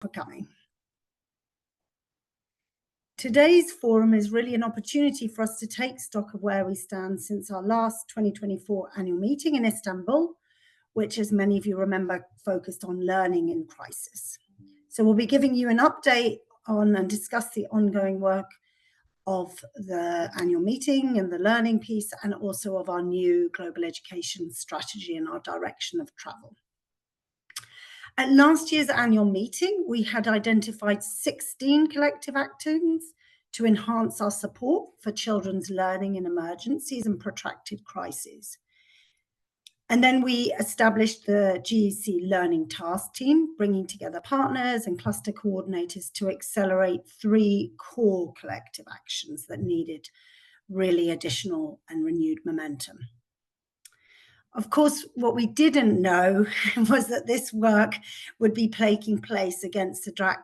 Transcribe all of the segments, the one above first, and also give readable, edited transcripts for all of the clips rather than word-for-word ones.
for coming. Today's forum is really an opportunity for us to take stock of where we stand since our last 2024 annual meeting in Istanbul, which, as many of you remember, focused on learning in crisis. So we'll be giving you an update on and discuss the ongoing work of the annual meeting and the learning piece, and also of our new global education strategy and our direction of travel. At last year's annual meeting, we had identified 16 collective actions to enhance our support for children's learning in emergencies and protracted crises. And then we established the GEC Learning Task Team, bringing together partners and cluster coordinators to accelerate 3 core collective actions that needed really additional and renewed momentum. Of course, what we didn't know was that this work would be taking place against the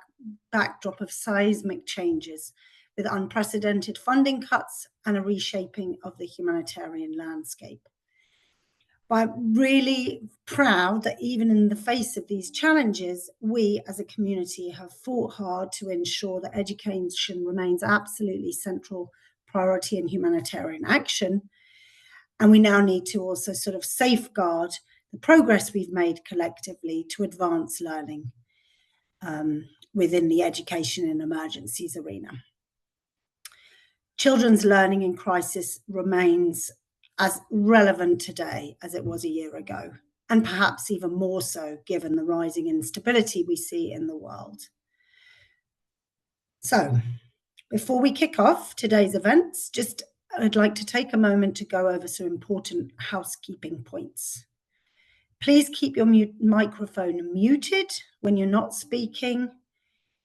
backdrop of seismic changes, with unprecedented funding cuts and a reshaping of the humanitarian landscape. But I'm really proud that even in the face of these challenges, we as a community have fought hard to ensure that education remains absolutely central priority in humanitarian action. And we now need to also sort of safeguard the progress we've made collectively to advance learning within the education and emergencies arena. Children's learning in crisis remains as relevant today as it was a year ago, and perhaps even more so given the rising instability we see in the world. So, before we kick off today's events, I'd like to take a moment to go over some important housekeeping points. Please keep your microphone muted when you're not speaking.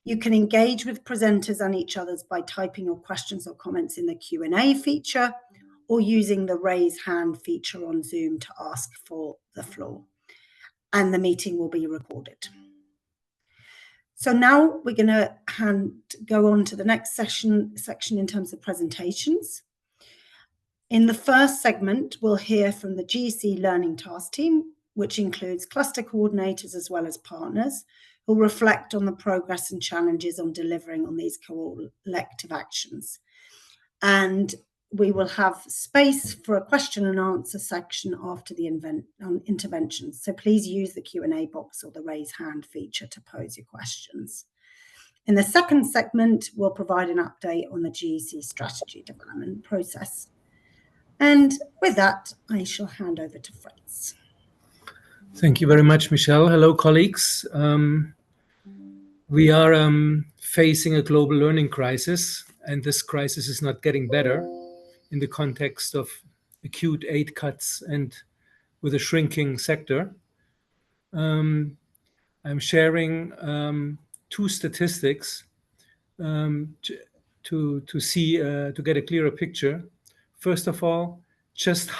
You can engage with presenters and each other by typing your questions or comments in the Q&A feature, or using the raise hand feature on Zoom to ask for the floor. And the meeting will be recorded. So now we're going to go on to the next section in terms of presentations. In the first segment, we'll hear from the GEC Learning Task Team, which includes cluster coordinators as well as partners, who'll reflect on the progress and challenges on delivering on these collective actions. And we will have space for a question and answer section after the interventions. So please use the Q&A box or the raise hand feature to pose your questions. In the second segment, we'll provide an update on the GEC strategy development process. And with that, I shall hand over to Fritz. Thank you very much, Michelle. Hello, colleagues. We are facing a global learning crisis, and this crisis is not getting better in the context of acute aid cuts and with a shrinking sector. I'm sharing 2 statistics to get a clearer picture. First of all, just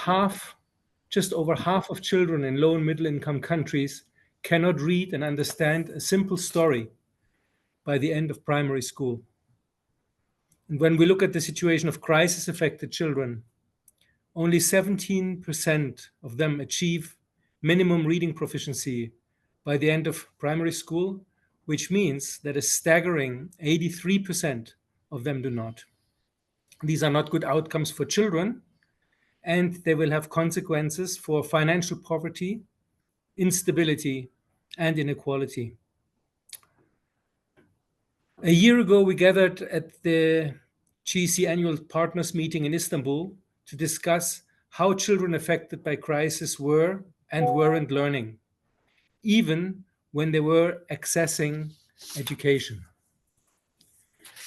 over half of children in low and middle income countries cannot read and understand a simple story by the end of primary school. And when we look at the situation of crisis-affected children, only 17% of them achieve minimum reading proficiency by the end of primary school, which means that a staggering 83% of them do not. These are not good outcomes for children, and they will have consequences for financial poverty, instability, and inequality. A year ago, we gathered at the GEC annual partners meeting in Istanbul to discuss how children affected by crisis were and weren't learning, even when they were accessing education.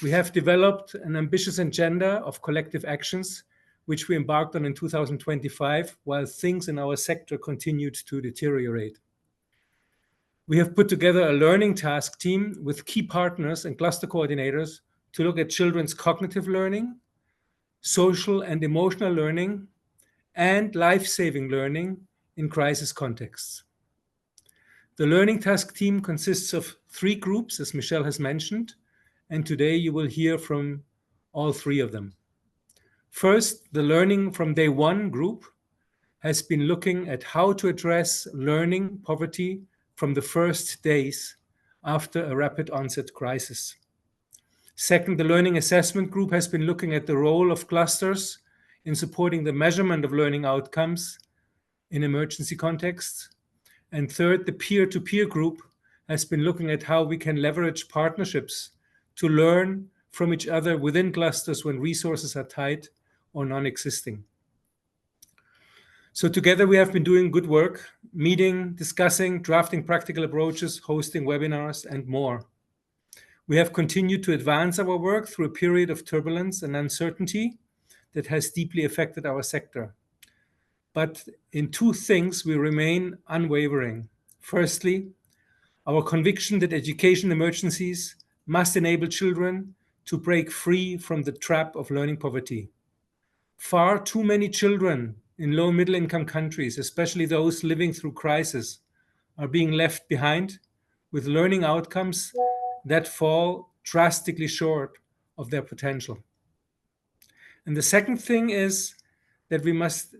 We have developed an ambitious agenda of collective actions, which we embarked on in 2025, while things in our sector continued to deteriorate. We have put together a learning task team with key partners and cluster coordinators to look at children's cognitive learning, social and emotional learning, and life-saving learning in crisis contexts. The learning task team consists of 3 groups, as Michelle has mentioned, and today you will hear from all 3 of them. First, the Learning from Day One group has been looking at how to address learning poverty from the first days after a rapid onset crisis. Second, the Learning Assessment Group has been looking at the role of clusters in supporting the measurement of learning outcomes in emergency contexts. And third, the peer-to-peer group has been looking at how we can leverage partnerships to learn from each other within clusters when resources are tight or non-existing. So together we have been doing good work, meeting, discussing, drafting practical approaches, hosting webinars, and more. We have continued to advance our work through a period of turbulence and uncertainty that has deeply affected our sector. But in two things, we remain unwavering. Firstly, our conviction that education emergencies must enable children to break free from the trap of learning poverty. Far too many children in low middle income countries, especially those living through crisis, are being left behind with learning outcomes that fall drastically short of their potential. And the second thing is that we must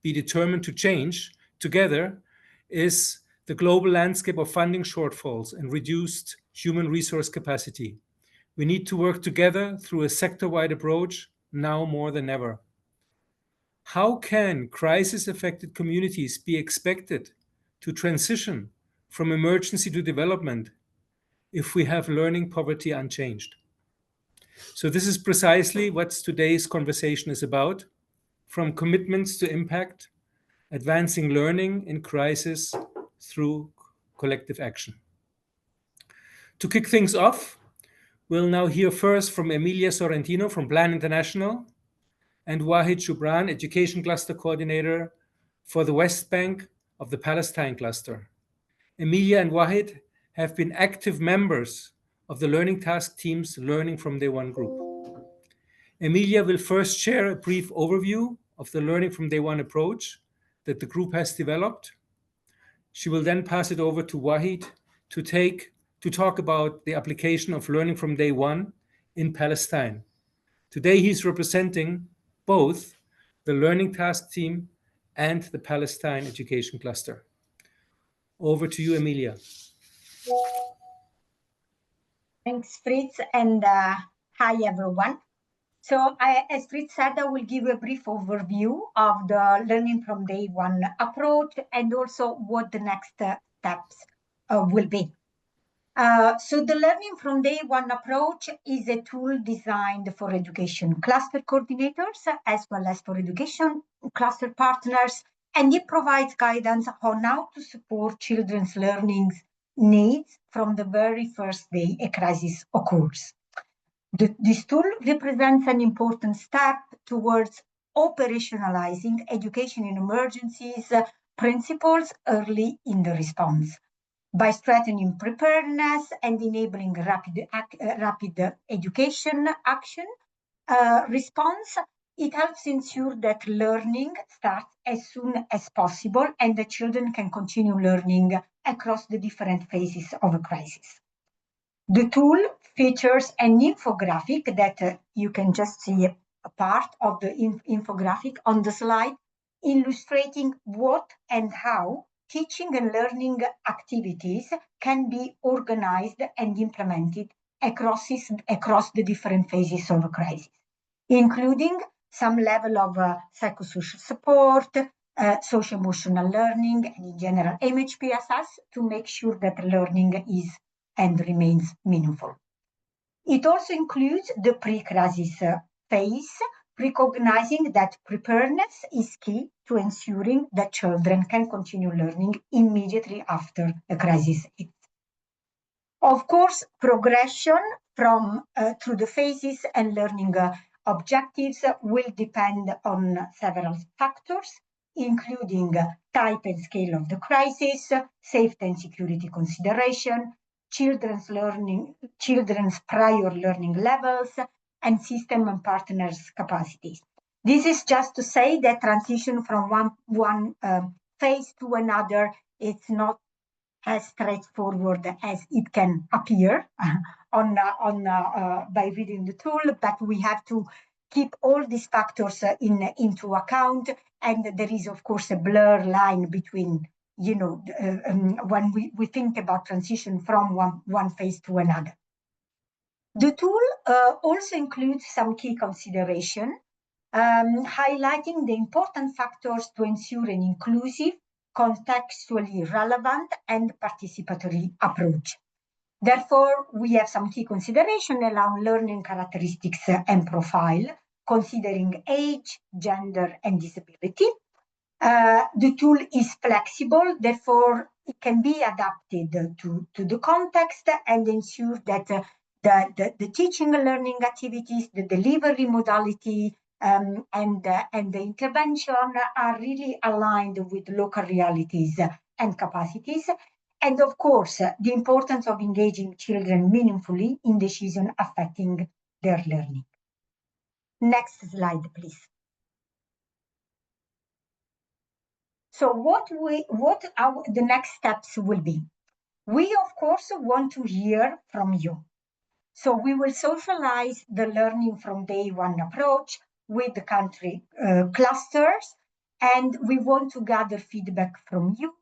be determined to change together is the global landscape of funding shortfalls and reduced human resource capacity. We need to work together through a sector-wide approach now more than ever. How can crisis-affected communities be expected to transition from emergency to development if we have learning poverty unchanged? So this is precisely what today's conversation is about, from commitments to impact, advancing learning in crisis through collective action. To kick things off, we'll now hear first from Emilia Sorrentino from Plan International and Wahid Shubran, Education Cluster Coordinator for the West Bank of the Palestine Cluster. Emilia and Wahid have been active members of the Learning Task Team's Learning from Day One group. Emilia will first share a brief overview of the Learning from Day One approach that the group has developed. She will then pass it over to Wahid to talk about the application of Learning from Day One in Palestine. Today he's representing both the Learning Task Team and the Palestine Education Cluster. Over to you, Emilia. Thanks, Fritz, and hi, everyone. So, as Fritz said, I will give a brief overview of the Learning from Day One approach and also what the next steps will be. So the Learning from Day One approach is a tool designed for education cluster coordinators as well as for education cluster partners, and it provides guidance on how to support children's learning needs from the very first day a crisis occurs. This tool represents an important step towards operationalizing education in emergencies principles early in the response. By strengthening preparedness and enabling rapid education action response, it helps ensure that learning starts as soon as possible and the children can continue learning across the different phases of a crisis. The tool features an infographic that you can just see a part of the infographic on the slide, illustrating what and how teaching and learning activities can be organized and implemented across the different phases of a crisis, including some level of psychosocial support, social-emotional learning, and in general MHPSS to make sure that learning is and remains meaningful. It also includes the pre-crisis phase, recognizing that preparedness is key to ensuring that children can continue learning immediately after a crisis hits. Of course, progression from through the phases and learning objectives will depend on several factors, including type and scale of the crisis, safety and security consideration, children's prior learning levels, and system and partners' capacities. This is just to say that transition from one phase to another is not as straightforward as it can appear by reading the tool, but we have to keep all these factors into account, and there is, of course, a blur line between when we think about transition from one phase to another. The tool also includes some key consideration, highlighting the important factors to ensure an inclusive, contextually relevant, and participatory approach. Therefore, we have some key consideration around learning characteristics and profile, considering age, gender, and disability. The tool is flexible, therefore it can be adapted to the context and ensure that the teaching and learning activities, the delivery modality, and the intervention are really aligned with local realities and capacities. And of course, the importance of engaging children meaningfully in decisions affecting their learning. Next slide, please. So the next steps will be? We, of course, want to hear from you. So we will socialize the learning from day one approach with the country clusters, and we want to gather feedback from you,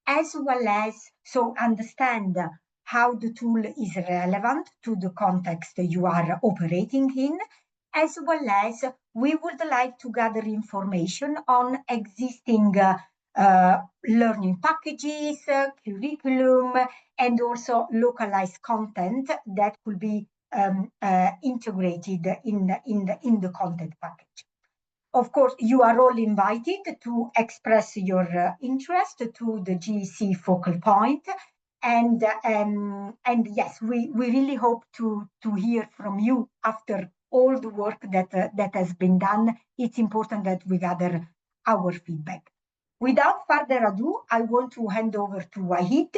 as well as understand how the tool is relevant to the context you are operating in, as well as we would like to gather information on existing learning packages, curriculum, and also localized content that could be integrated in the content package. Of course, you are all invited to express your interest to the GEC focal point. And yes, we really hope to hear from you after all the work that has been done. It's important that we gather our feedback. Without further ado, I want to hand over to Wahid.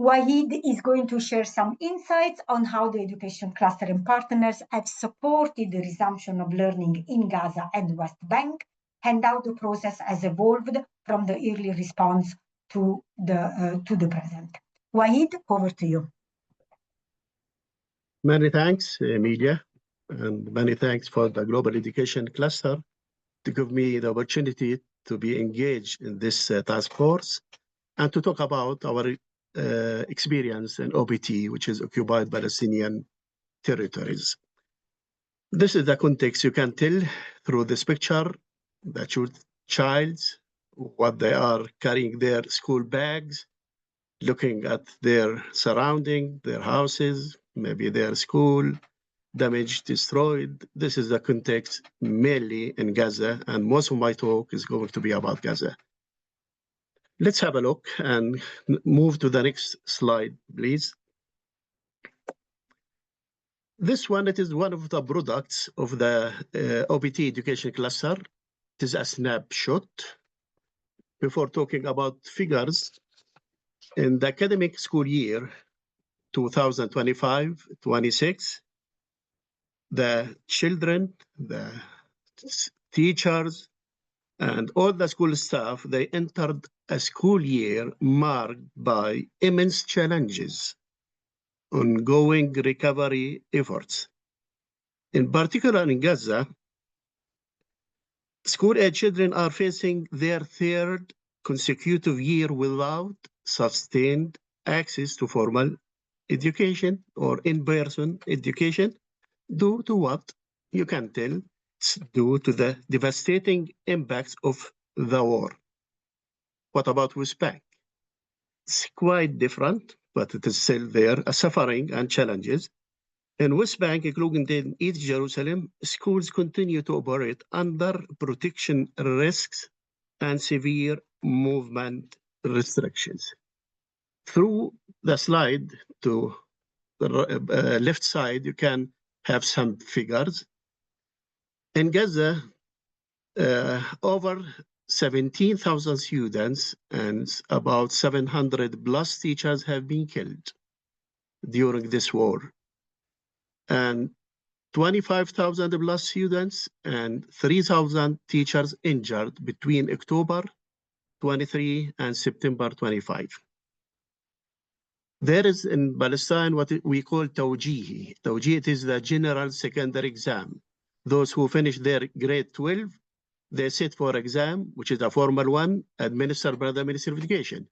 Wahid is going to share some insights on how the education cluster and partners have supported the resumption of learning in Gaza and West Bank, and how the process has evolved from the early response to the present. Wahid, over to you. Many thanks, Emilia, and many thanks for the Global Education Cluster to give me the opportunity to be engaged in this task force and to talk about our experience in OPT, which is occupied Palestinian territories. This is the context. You can tell through this picture that your child, what they are carrying their school bags, looking at their surrounding, their houses, maybe their school, damaged, destroyed. This is the context mainly in Gaza, and most of my talk is going to be about Gaza. Let's have a look and move to the next slide, please. This one, it is one of the products of the OPT education cluster. It is a snapshot. Before talking about figures, in the academic school year 2025-26, the children, the teachers, and all the school staff, they entered a school year marked by immense challenges, ongoing recovery efforts. In particular in Gaza, school-age children are facing their third consecutive year without sustained access to formal education or in-person education. Due to what? You can tell it's due to the devastating impacts of the war. What about West Bank? It's quite different, but it is still there, a suffering and challenges. In West Bank, including in East Jerusalem, schools continue to operate under protection risks and severe movement restrictions. Through the slide to the left side, you can have some figures. In Gaza, over 17,000 students and about 700 plus teachers have been killed during this war. And 25,000 plus students and 3,000 teachers injured between October 23 and September 25. There is in Palestine what we call Tawjihi. Tawjihi is the general secondary exam. Those who finish their grade 12, they sit for exam, which is a formal one, administered by the Ministry of Education.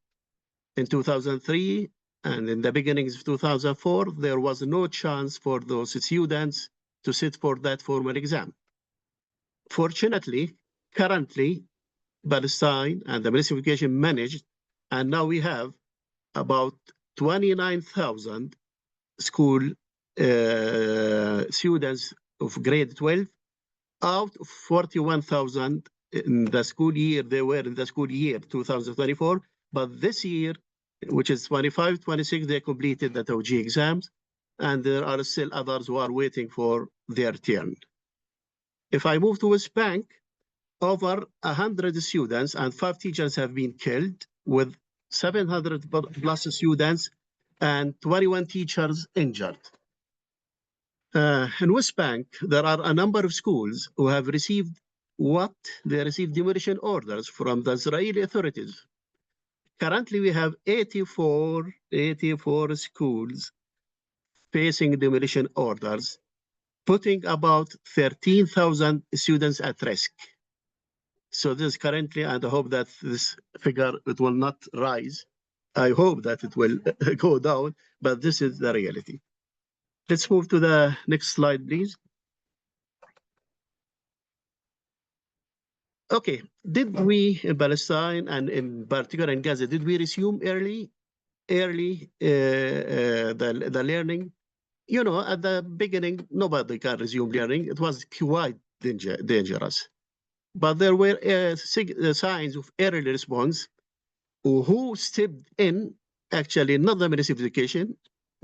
In 2003 and in the beginnings of 2004, there was no chance for those students to sit for that formal exam. Fortunately, currently, Palestine and the Ministry of Education managed, and now we have about 29,000 school students of grade 12 out of 41,000 in the school year. They were in the school year 2024, but this year, which is 25-26, they completed the TOG exams, and there are still others who are waiting for their turn. If I move to West Bank, over 100 students and 5 teachers have been killed, with 700 plus students and 21 teachers injured. In West Bank, there are a number of schools who have received they received demolition orders from the Israeli authorities. Currently, we have 84 schools facing demolition orders, putting about 13,000 students at risk. So this is currently, and I hope that this figure, it will not rise. I hope that it will go down, but this is the reality. Let's move to the next slide, please. Okay, did we in Palestine and in particular in Gaza, did we resume early the learning? You know, at the beginning, nobody can resume learning. It was quite dangerous. But there were signs of early response. Who stepped in? Actually, not the Ministry of Education.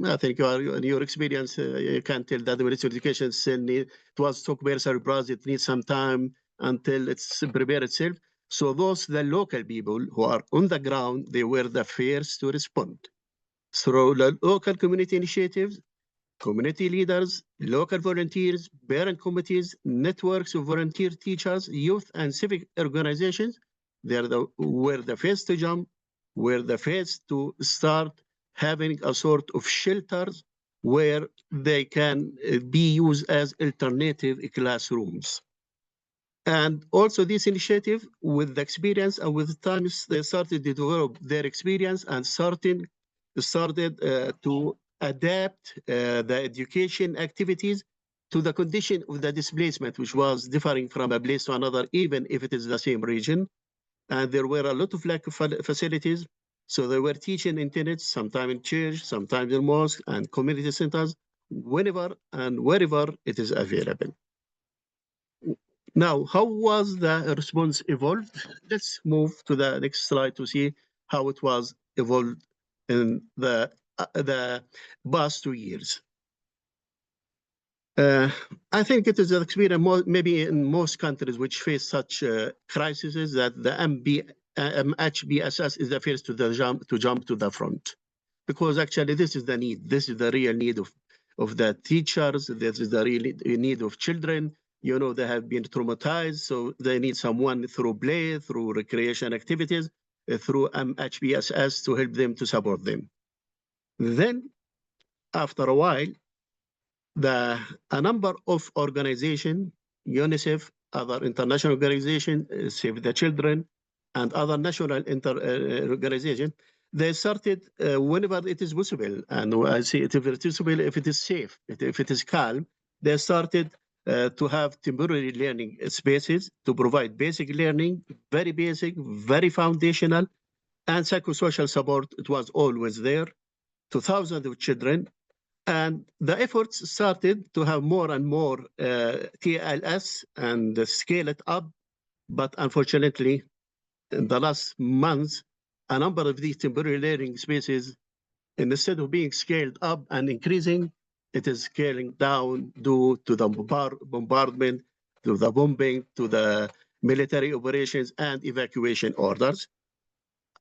I think in your experience, you can tell that the Ministry of Education still it was so very process. It needs some time until it's prepared itself. So the local people who are on the ground, they were the first to respond. Through the local community initiatives, community leaders, local volunteers, parent committees, networks of volunteer teachers, youth and civic organizations, were the first to jump, were the first to start having a sort of shelters where they can be used as alternative classrooms. And also this initiative, with the experience and with the times, they started to develop their experience and started to adapt the education activities to the condition of the displacement, which was differing from a place to another, even if it is the same region. And there were a lot of lack of facilities. So they were teaching in tenets, sometimes in church, sometimes in mosque and community centers, whenever and wherever it is available. Now, how was the response evolved? Let's move to the next slide to see how it was evolved in the past 2 years. I think it is an experience maybe in most countries which face such crises that the HBSS is the first to jump to the front, because actually this is the need. This is the real need of the teachers. This is the real need of children. You know, they have been traumatized, so they need someone through play, through recreation activities, through HBSS to help them, to support them. Then, after a while, a number of organizations, UNICEF, other international organizations, Save the Children, and other national organizations, they started whenever it is possible, and I say if it is possible, if it is safe, if it is calm, they started to have temporary learning spaces to provide basic learning, very basic, very foundational, and psychosocial support. It was always there to thousands of children. And the efforts started to have more and more TLS and scale it up. But unfortunately, in the last months, a number of these temporary learning spaces, instead of being scaled up and increasing, it is scaling down due to the bombardment, to the bombing, to the military operations and evacuation orders.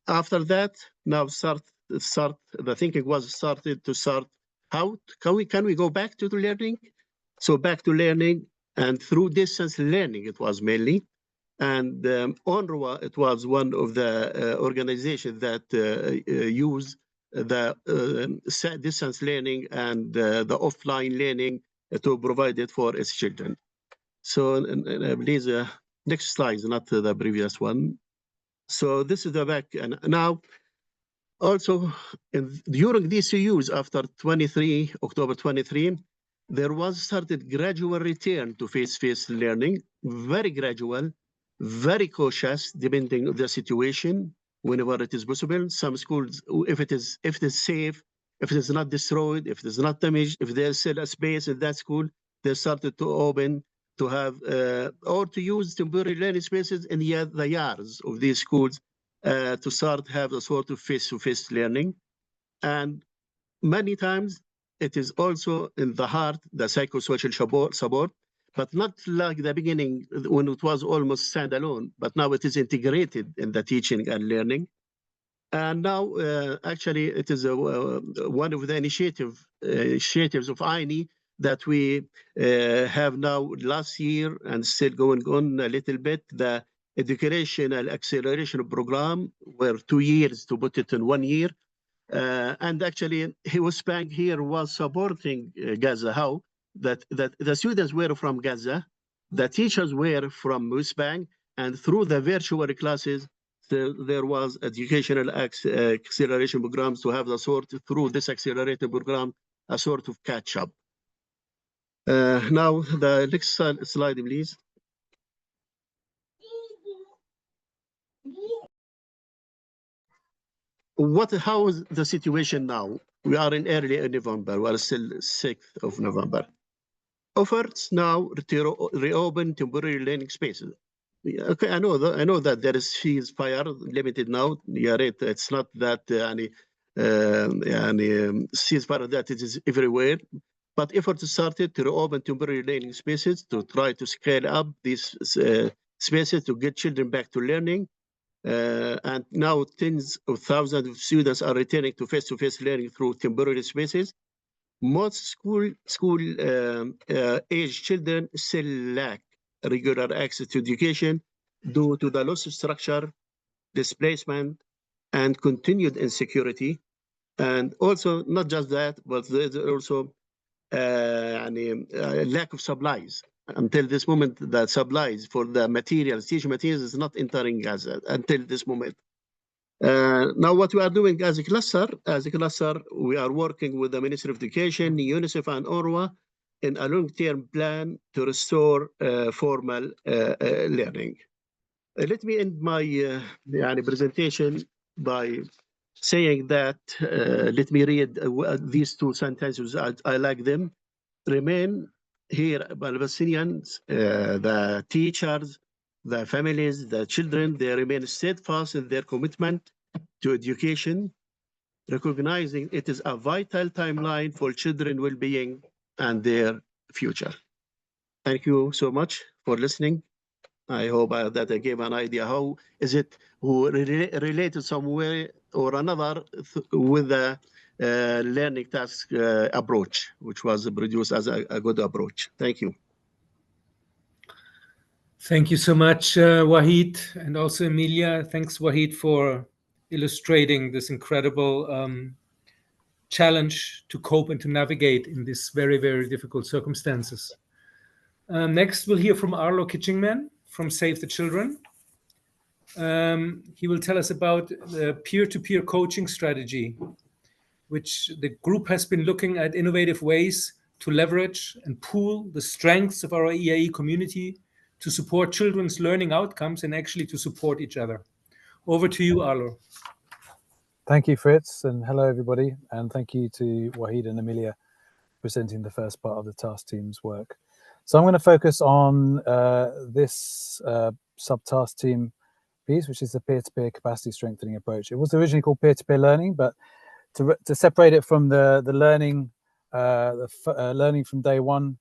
After that, now the thinking was started to start, how can we go back to the learning? So back to learning, and through distance learning, it was mainly. And UNRWA, it was one of the organizations that used the distance learning and the offline learning to provide it for its children. So please Next slide, not the previous one. So this is the back. And now, also, during these years, after October 23, there was started gradual return to face-to-face learning, very gradual, very cautious, depending on the situation, whenever it is possible. Some schools, if it is safe, if it is not destroyed, if it is not damaged, if there's still a space in that school, they started to open to have or to use temporary learning spaces in the yards of these schools to start have a sort of face-to-face learning. And many times it is also in the heart, the psychosocial support, but not like the beginning when it was almost standalone, but now it is integrated in the teaching and learning. And now, actually, it is one of the initiatives of INI that we have now last year and still going on a little bit, the educational acceleration program, where 2 years to put it in 1 year. And actually, West Bank here was supporting Gaza. How? That the students were from Gaza, the teachers were from West Bank, and through the virtual classes, there was educational acceleration programs to have the sort through this accelerated program, a sort of catch up. Now, the next slide, please. How is the situation now? We are in early November. We are still 6th of November. Efforts now to reopen temporary learning spaces. Okay, I know that there is ceasefire limited now. Yeah, right. It's not that any ceasefire that it is everywhere, but efforts started to reopen temporary learning spaces to try to scale up these spaces to get children back to learning. And now tens of thousands of students are returning to face-to-face learning through temporary spaces. Most school-age children still lack regular access to education due to the loss of structure, displacement, and continued insecurity. And also, not just that, but there's also lack of supplies. Until this moment, the supplies for the materials, teaching materials, is not entering Gaza until this moment. Now, what we are doing as a cluster, we are working with the Ministry of Education, UNICEF, and UNRWA in a long-term plan to restore formal learning. Let me end my presentation by saying that, let me read these 2 sentences. I like them. Remain here, Palestinians, the teachers, the families, the children, they remain steadfast in their commitment to education, recognizing it is a vital timeline for children's well-being and their future. Thank you so much for listening. I hope that I gave an idea how is it related some way or another with the learning task approach, which was produced as a good approach. Thank you. Thank you so much, Wahid, and also Emilia. Thanks, Wahid, for illustrating this incredible challenge to cope and to navigate in these very, very difficult circumstances. Next, we'll hear from Arlo Kitchingman from Save the Children. He will tell us about the peer-to-peer coaching strategy, which the group has been looking at innovative ways to leverage and pool the strengths of our EAE community to support children's learning outcomes and actually to support each other. Over to you, Arlo. Thank you, Fritz, and hello, everybody. And thank you to Wahid and Emilia presenting the first part of the task team's work. So I'm going to focus on this sub-task team piece, which is the peer-to-peer capacity strengthening approach. It was originally called peer-to-peer learning, but to separate it from the learning, learning from day one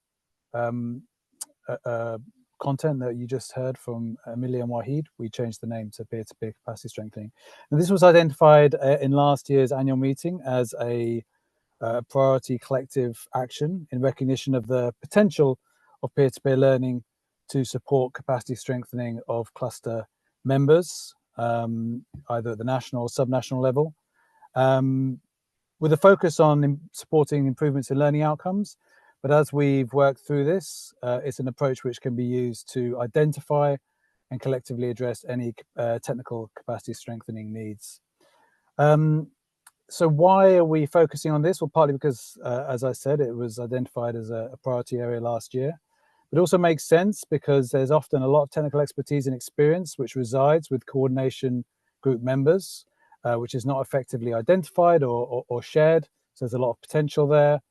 content that you just heard from Emilia and Wahid, we changed the name to peer-to-peer capacity strengthening. And this was identified in last year's annual meeting as a priority collective action in recognition of the potential of peer-to-peer learning to support capacity strengthening of cluster members, either at the national or sub-national level, with a focus on supporting improvements in learning outcomes. But as we've worked through this, it's an approach which can be used to identify and collectively address any technical capacity strengthening needs. So why are we focusing on this? Well, partly because, as I said, it was identified as a priority area last year. It also makes sense because there's often a lot of technical expertise and experience which resides with coordination group members, which is not effectively identified or shared. So there's a lot of potential there.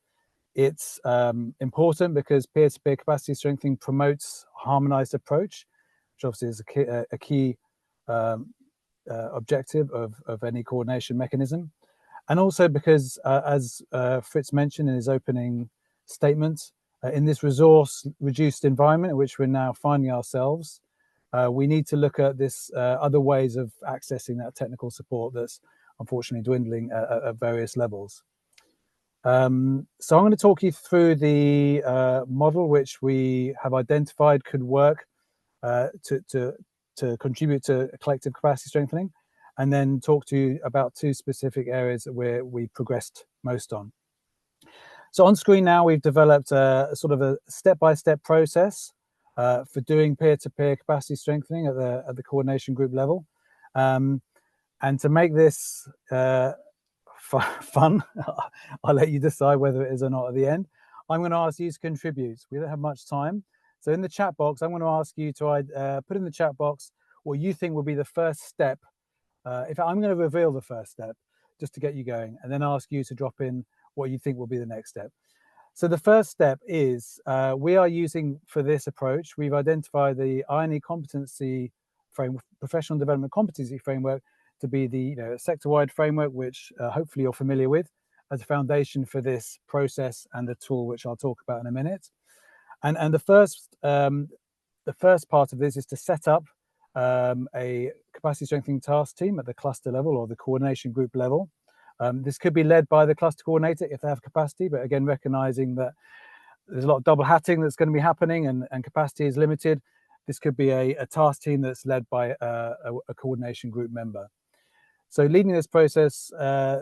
It's important because peer-to-peer capacity strengthening promotes a harmonized approach, which obviously is a key objective of any coordination mechanism. And also because, as Fritz mentioned in his opening statement, in this resource-reduced environment in which we're now finding ourselves, we need to look at this other ways of accessing that technical support that's unfortunately dwindling at various levels. So I'm going to talk you through the model which we have identified could work to contribute to collective capacity strengthening, and then talk to you about two specific areas where we progressed most on. So on screen now, we've developed a sort of a step-by-step process for doing peer-to-peer capacity strengthening at the coordination group level. And to make this fun, I'll let you decide whether it is or not at the end. I'm going to ask you to contribute. We don't have much time. So in the chat box, I'm going to ask you to put in the chat box what you think will be the first step. In fact, I'm going to reveal the first step just to get you going, and then ask you to drop in what you think will be the next step. So the first step is we are using for this approach, we've identified the INE competency framework, professional development competency framework, to be the sector-wide framework, which hopefully you're familiar with, as a foundation for this process and the tool, which I'll talk about in a minute. And the first part of this is to set up a capacity strengthening task team at the cluster level or the coordination group level. This could be led by the cluster coordinator if they have capacity, but again, recognizing that there's a lot of double hatting that's going to be happening and capacity is limited. This could be a task team that's led by a coordination group member. So leading this process,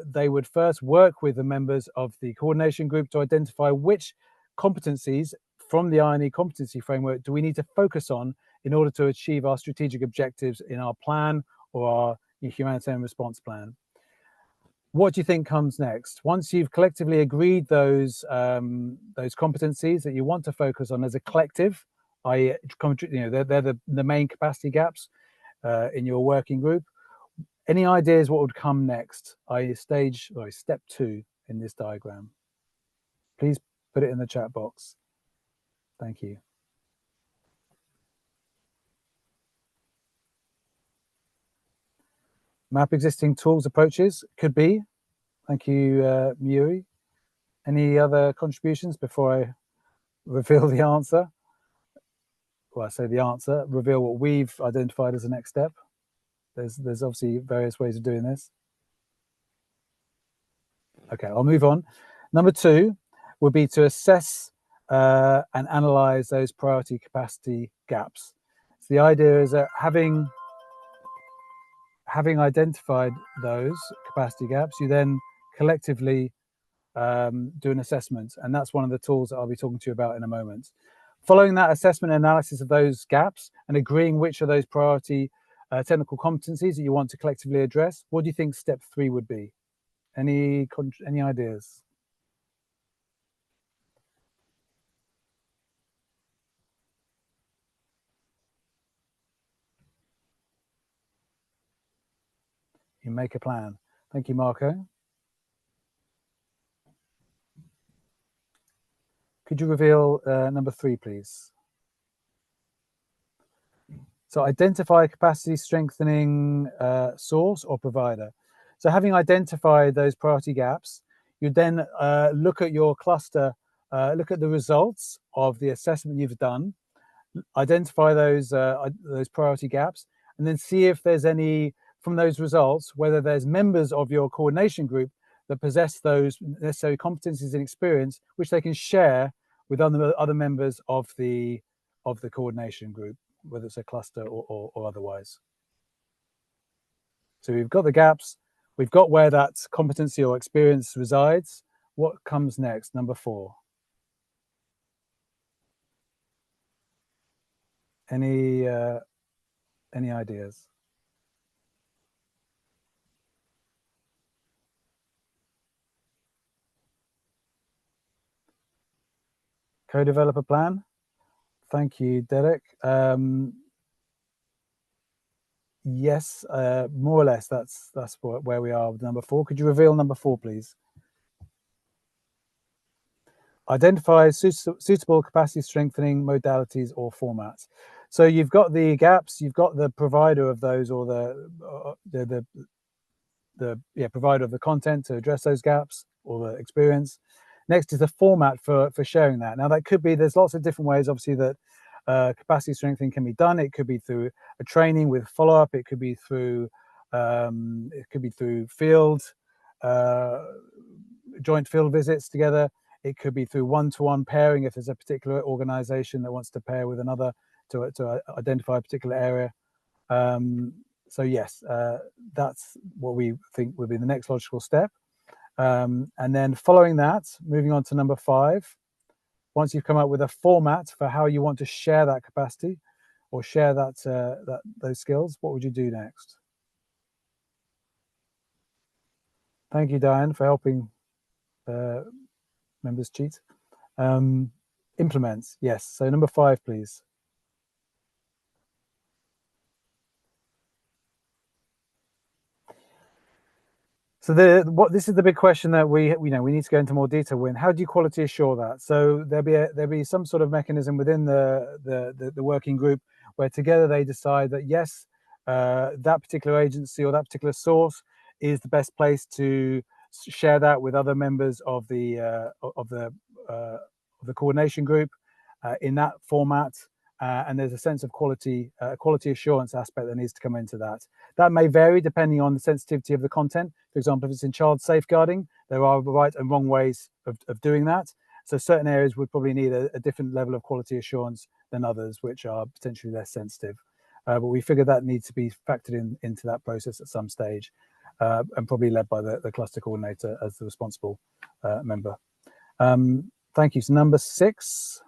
they would first work with the members of the coordination group to identify which competencies from the INE competency framework do we need to focus on in order to achieve our strategic objectives in our plan or our humanitarian response plan. What do you think comes next? Once you've collectively agreed those competencies that you want to focus on as a collective, i.e., they're the main capacity gaps in your working group. Any ideas what would come next, i.e., step 2 in this diagram? Please put it in the chat box. Thank you. Map existing tools approaches could be. Thank you, Muri. Any other contributions before I reveal the answer? Well, I say the answer, reveal what we've identified as the next step. There's obviously various ways of doing this. Okay, I'll move on. Number 2 would be to assess and analyze those priority capacity gaps. So the idea is that having identified those capacity gaps, you then collectively do an assessment, and that's one of the tools that I'll be talking to you about in a moment. Following that assessment and analysis of those gaps and agreeing which of those priority technical competencies that you want to collectively address, what do you think step 3 would be? Any ideas? You make a plan. Thank you, Marco. Could you reveal number 3, please? So identify a capacity strengthening source or provider. So having identified those priority gaps, you then look at your cluster, look at the results of the assessment you've done, identify those priority gaps, and then see if there's any from those results, whether there's members of your coordination group that possess those necessary competencies and experience, which they can share with other members of the coordination group, whether it's a cluster or otherwise. So we've got the gaps, we've got where that competency or experience resides. What comes next? Number 4. Any Any ideas? Co-developer plan. Thank you, Derek. Yes, more or less. That's where we are with number 4. Could you reveal number 4, please? Identify suitable capacity strengthening modalities or formats. So you've got the gaps, you've got the provider of those, or the provider of the content to address those gaps or the experience. Next is the format for sharing that. Now that could be, there's lots of different ways, obviously, that capacity strengthening can be done. It could be through a training with follow-up. It could be through field, joint field visits together. It could be through one-to-one pairing if there's a particular organization that wants to pair with another to identify a particular area. So yes, that's what we think would be the next logical step. And then following that, moving on to number 5, once you've come up with a format for how you want to share that capacity or share those skills, what would you do next? Thank you, Diane, for helping members cheat. Implements, yes. So number 5, please. So this is the big question that we need to go into more detail with. How do you quality assure that? So there'll be some sort of mechanism within the working group where together they decide that yes, that particular agency or that particular source is the best place to share that with other members of the coordination group in that format. And there's a sense of quality assurance aspect that needs to come into that. That may vary depending on the sensitivity of the content. For example, if it's in child safeguarding, there are right and wrong ways of doing that. So certain areas would probably need a different level of quality assurance than others, which are potentially less sensitive. But we figured that needs to be factored into that process at some stage, and probably led by the cluster coordinator as the responsible member. Thank you. So number 6.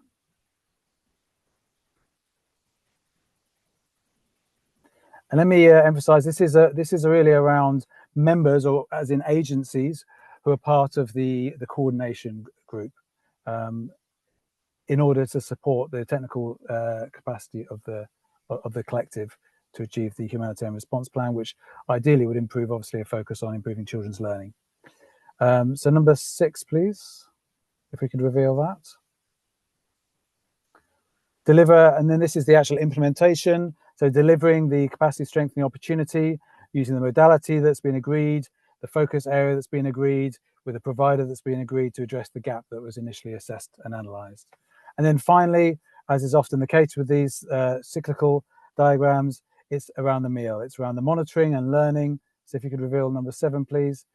And let me emphasize, this is really around members, or as in agencies, who are part of the coordination group in order to support the technical capacity of the collective to achieve the humanitarian response plan, which ideally would improve, obviously, a focus on improving children's learning. So number 6, please, if we could reveal that. Deliver, and then this is the actual implementation. So delivering the capacity strengthening opportunity using the modality that's been agreed, the focus area that's been agreed, with a provider that's been agreed to address the gap that was initially assessed and analysed. And then finally, as is often the case with these cyclical diagrams, it's around the meal. It's around the monitoring and learning. So if you could reveal number 7, please.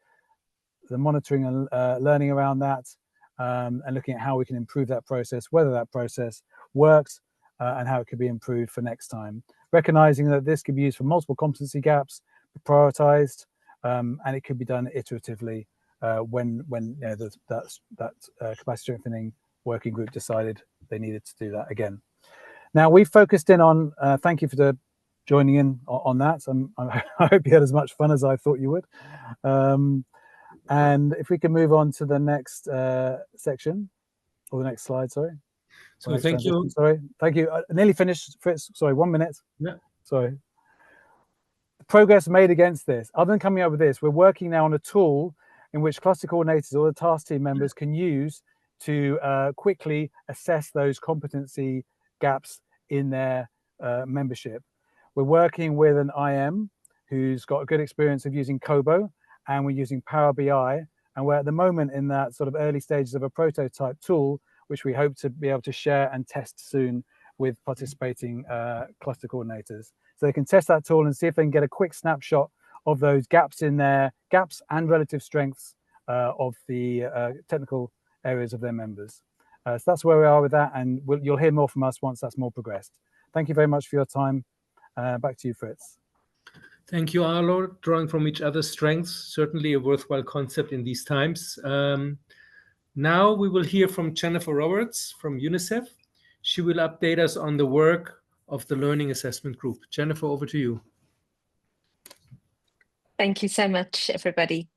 The monitoring and learning around that, and looking at how we can improve that process, whether that process works, and how it could be improved for next time. Recognizing that this could be used for multiple competency gaps, prioritized, and it could be done iteratively when that capacity strengthening working group decided they needed to do that again. Now we focused in on, thank you for joining in on that. I hope you had as much fun as I thought you would. And if we can move on to the next section, or the next slide, sorry. So thank you. Sorry, thank you. Nearly finished, Fritz. Sorry, 1 minute. Yeah. Sorry. The progress made against this. Other than coming up with this, we're working now on a tool in which cluster coordinators or the task team members can use to quickly assess those competency gaps in their membership. We're working with an IM who's got a good experience of using Kobo, and we're using Power BI, and we're at the moment in that sort of early stages of a prototype tool, which we hope to be able to share and test soon with participating cluster coordinators. So they can test that tool and see if they can get a quick snapshot of those gaps in their gaps and relative strengths of the technical areas of their members. So that's where we are with that, and you'll hear more from us once that's more progressed. Thank you very much for your time. Back to you, Fritz. Thank you, Arlo. Drawing from each other's strengths, certainly a worthwhile concept in these times. Now we will hear from Jennifer Roberts from UNICEF. She will update us on the work of the Learning Assessment Group. Jennifer, over to you. Thank you so much, everybody.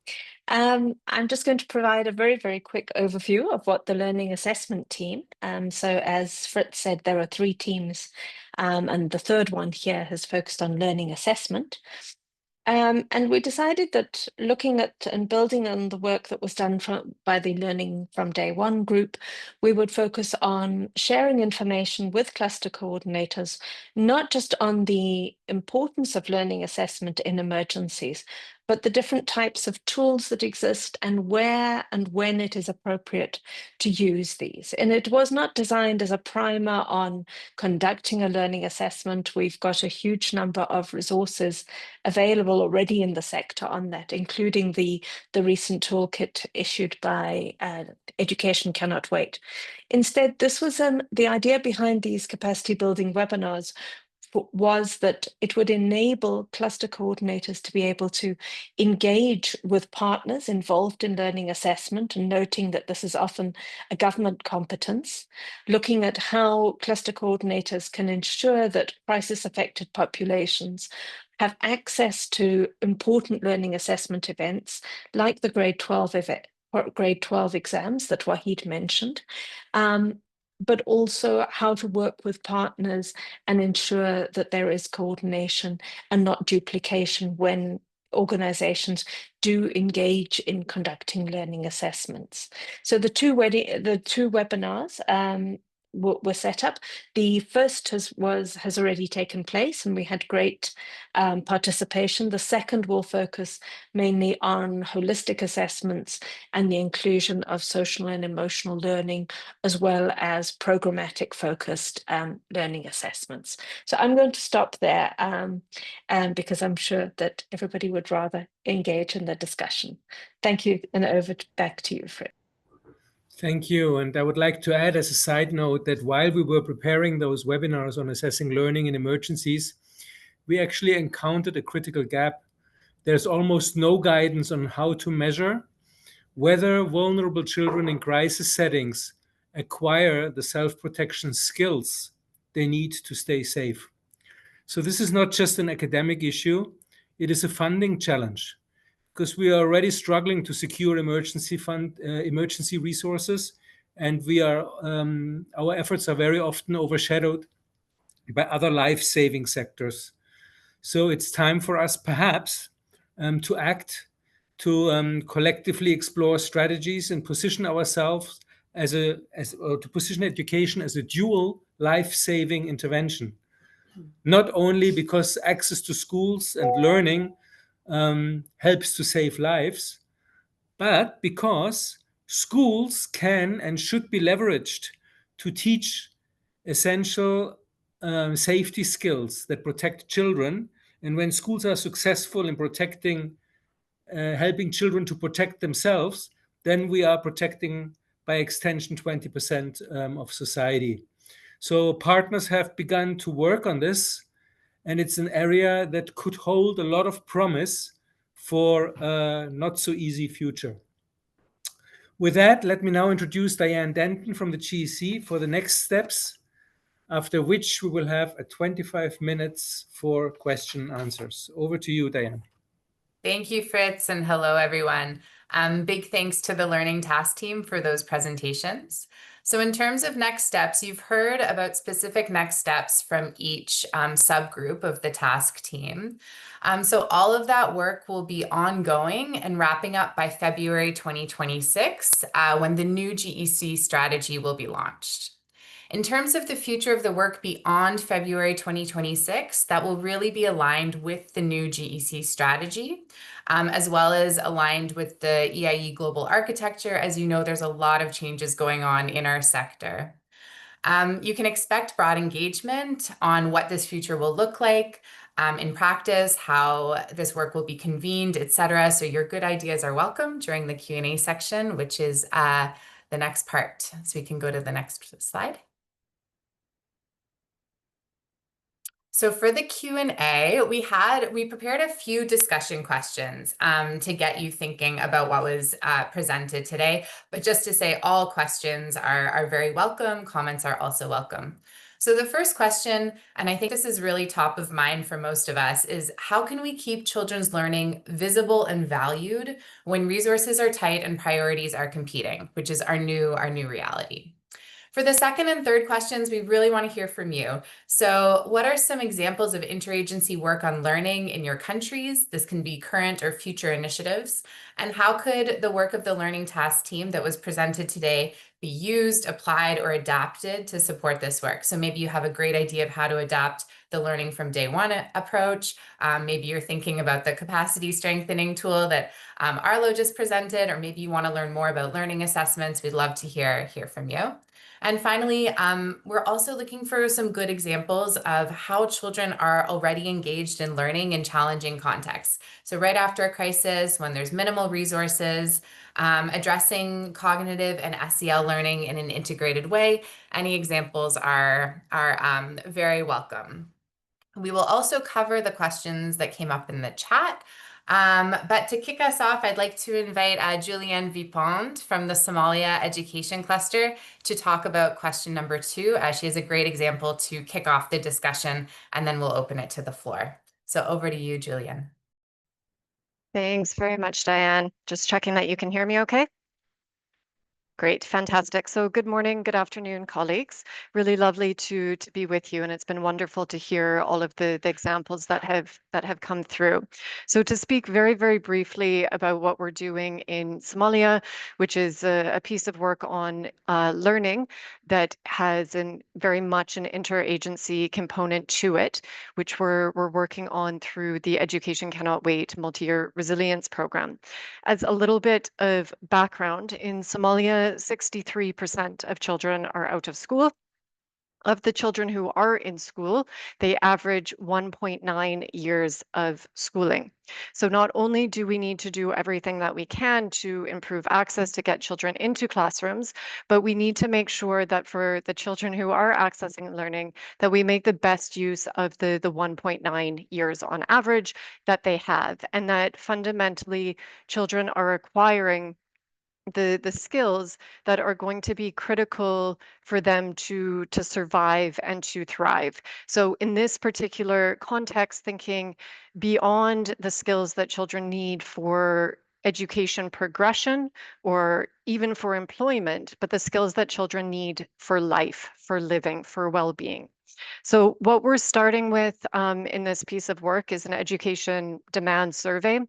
I'm just going to provide a very, very quick overview of what the Learning Assessment team. So as Fritz said, there are 3 teams, and the third one here has focused on learning assessment. And we decided that looking at and building on the work that was done by the Learning from Day One group, we would focus on sharing information with cluster coordinators, not just on the importance of learning assessment in emergencies, but the different types of tools that exist and where and when it is appropriate to use these. And it was not designed as a primer on conducting a learning assessment. We've got a huge number of resources available already in the sector on that, including the recent toolkit issued by Education Cannot Wait. Instead, this was the idea behind these capacity building webinars was that it would enable cluster coordinators to be able to engage with partners involved in learning assessment, and noting that this is often a government competence, looking at how cluster coordinators can ensure that crisis-affected populations have access to important learning assessment events like the grade 12 exams that Wahid mentioned, but also how to work with partners and ensure that there is coordination and not duplication when organizations do engage in conducting learning assessments. So the two webinars were set up. The first has already taken place, and we had great participation. The second will focus mainly on holistic assessments and the inclusion of social and emotional learning, as well as programmatic focused learning assessments. So I'm going to stop there because I'm sure that everybody would rather engage in the discussion. Thank you, and back to you, Fritz. Thank you. And I would like to add as a side note that while we were preparing those webinars on assessing learning in emergencies, we actually encountered a critical gap. There's almost no guidance on how to measure whether vulnerable children in crisis settings acquire the self-protection skills they need to stay safe. So this is not just an academic issue, it is a funding challenge, because we are already struggling to secure emergency resources, and our efforts are very often overshadowed by other life-saving sectors. So it's time for us, perhaps, to act, to collectively explore strategies and position ourselves to position education as a dual life-saving intervention. Not only because access to schools and learning helps to save lives, but because schools can and should be leveraged to teach essential safety skills that protect children. And when schools are successful in helping children to protect themselves, then we are protecting, by extension, 20% of society. So partners have begun to work on this, and it's an area that could hold a lot of promise for a not so easy future. With that, let me now introduce Diane Denton from the GEC for the next steps, after which we will have 25 minutes for question and answers. Over to you, Diane. Thank you, Fritz, and hello, everyone. Big thanks to the Learning Task Team for those presentations. So in terms of next steps, you've heard about specific next steps from each subgroup of the task team. So all of that work will be ongoing and wrapping up by February 2026, when the new GEC strategy will be launched. In terms of the future of the work beyond February 2026, that will really be aligned with the new GEC strategy, as well as aligned with the EIE global architecture. As you know, there's a lot of changes going on in our sector. You can expect broad engagement on what this future will look like in practice, how this work will be convened, etc. So your good ideas are welcome during the Q&A section, which is the next part. So we can go to the next slide. So for the Q&A, we prepared a few discussion questions to get you thinking about what was presented today. But just to say, all questions are very welcome. Comments are also welcome. So the first question, and I think this is really top of mind for most of us, is how can we keep children's learning visible and valued when resources are tight and priorities are competing, which is our new reality? For the second and third questions, we really want to hear from you. So what are some examples of interagency work on learning in your countries? This can be current or future initiatives. And how could the work of the Learning Task Team that was presented today be used, applied, or adapted to support this work? So maybe you have a great idea of how to adapt the learning from day one approach. Maybe you're thinking about the capacity strengthening tool that Arlo just presented, or maybe you want to learn more about learning assessments. We'd love to hear from you. And finally, we're also looking for some good examples of how children are already engaged in learning in challenging contexts. So right after a crisis, when there's minimal resources, addressing cognitive and SEL learning in an integrated way. Any examples are very welcome. We will also cover the questions that came up in the chat. But to kick us off, I'd like to invite Julianne Vipond from the Somalia Education Cluster to talk about question number 2. She has a great example to kick off the discussion, and then we'll open it to the floor. So over to you, Julianne. Thanks very much, Diane. Just checking that you can hear me okay. Great, fantastic. So good morning, good afternoon, colleagues. Really lovely to be with you, and it's been wonderful to hear all of the examples that have come through. So to speak very, very briefly about what we're doing in Somalia, which is a piece of work on learning that has very much an interagency component to it, which we're working on through the Education Cannot Wait multi-year resilience program. As a little bit of background, in Somalia, 63% of children are out of school. Of the children who are in school, they average 1.9 years of schooling. So not only do we need to do everything that we can to improve access to get children into classrooms, but we need to make sure that for the children who are accessing learning, that we make the best use of the 1.9 years on average that they have, and that fundamentally children are acquiring the skills that are going to be critical for them to survive and to thrive. So in this particular context, thinking beyond the skills that children need for education progression or even for employment, but the skills that children need for life, for living, for well-being. So what we're starting with in this piece of work is an education demand survey.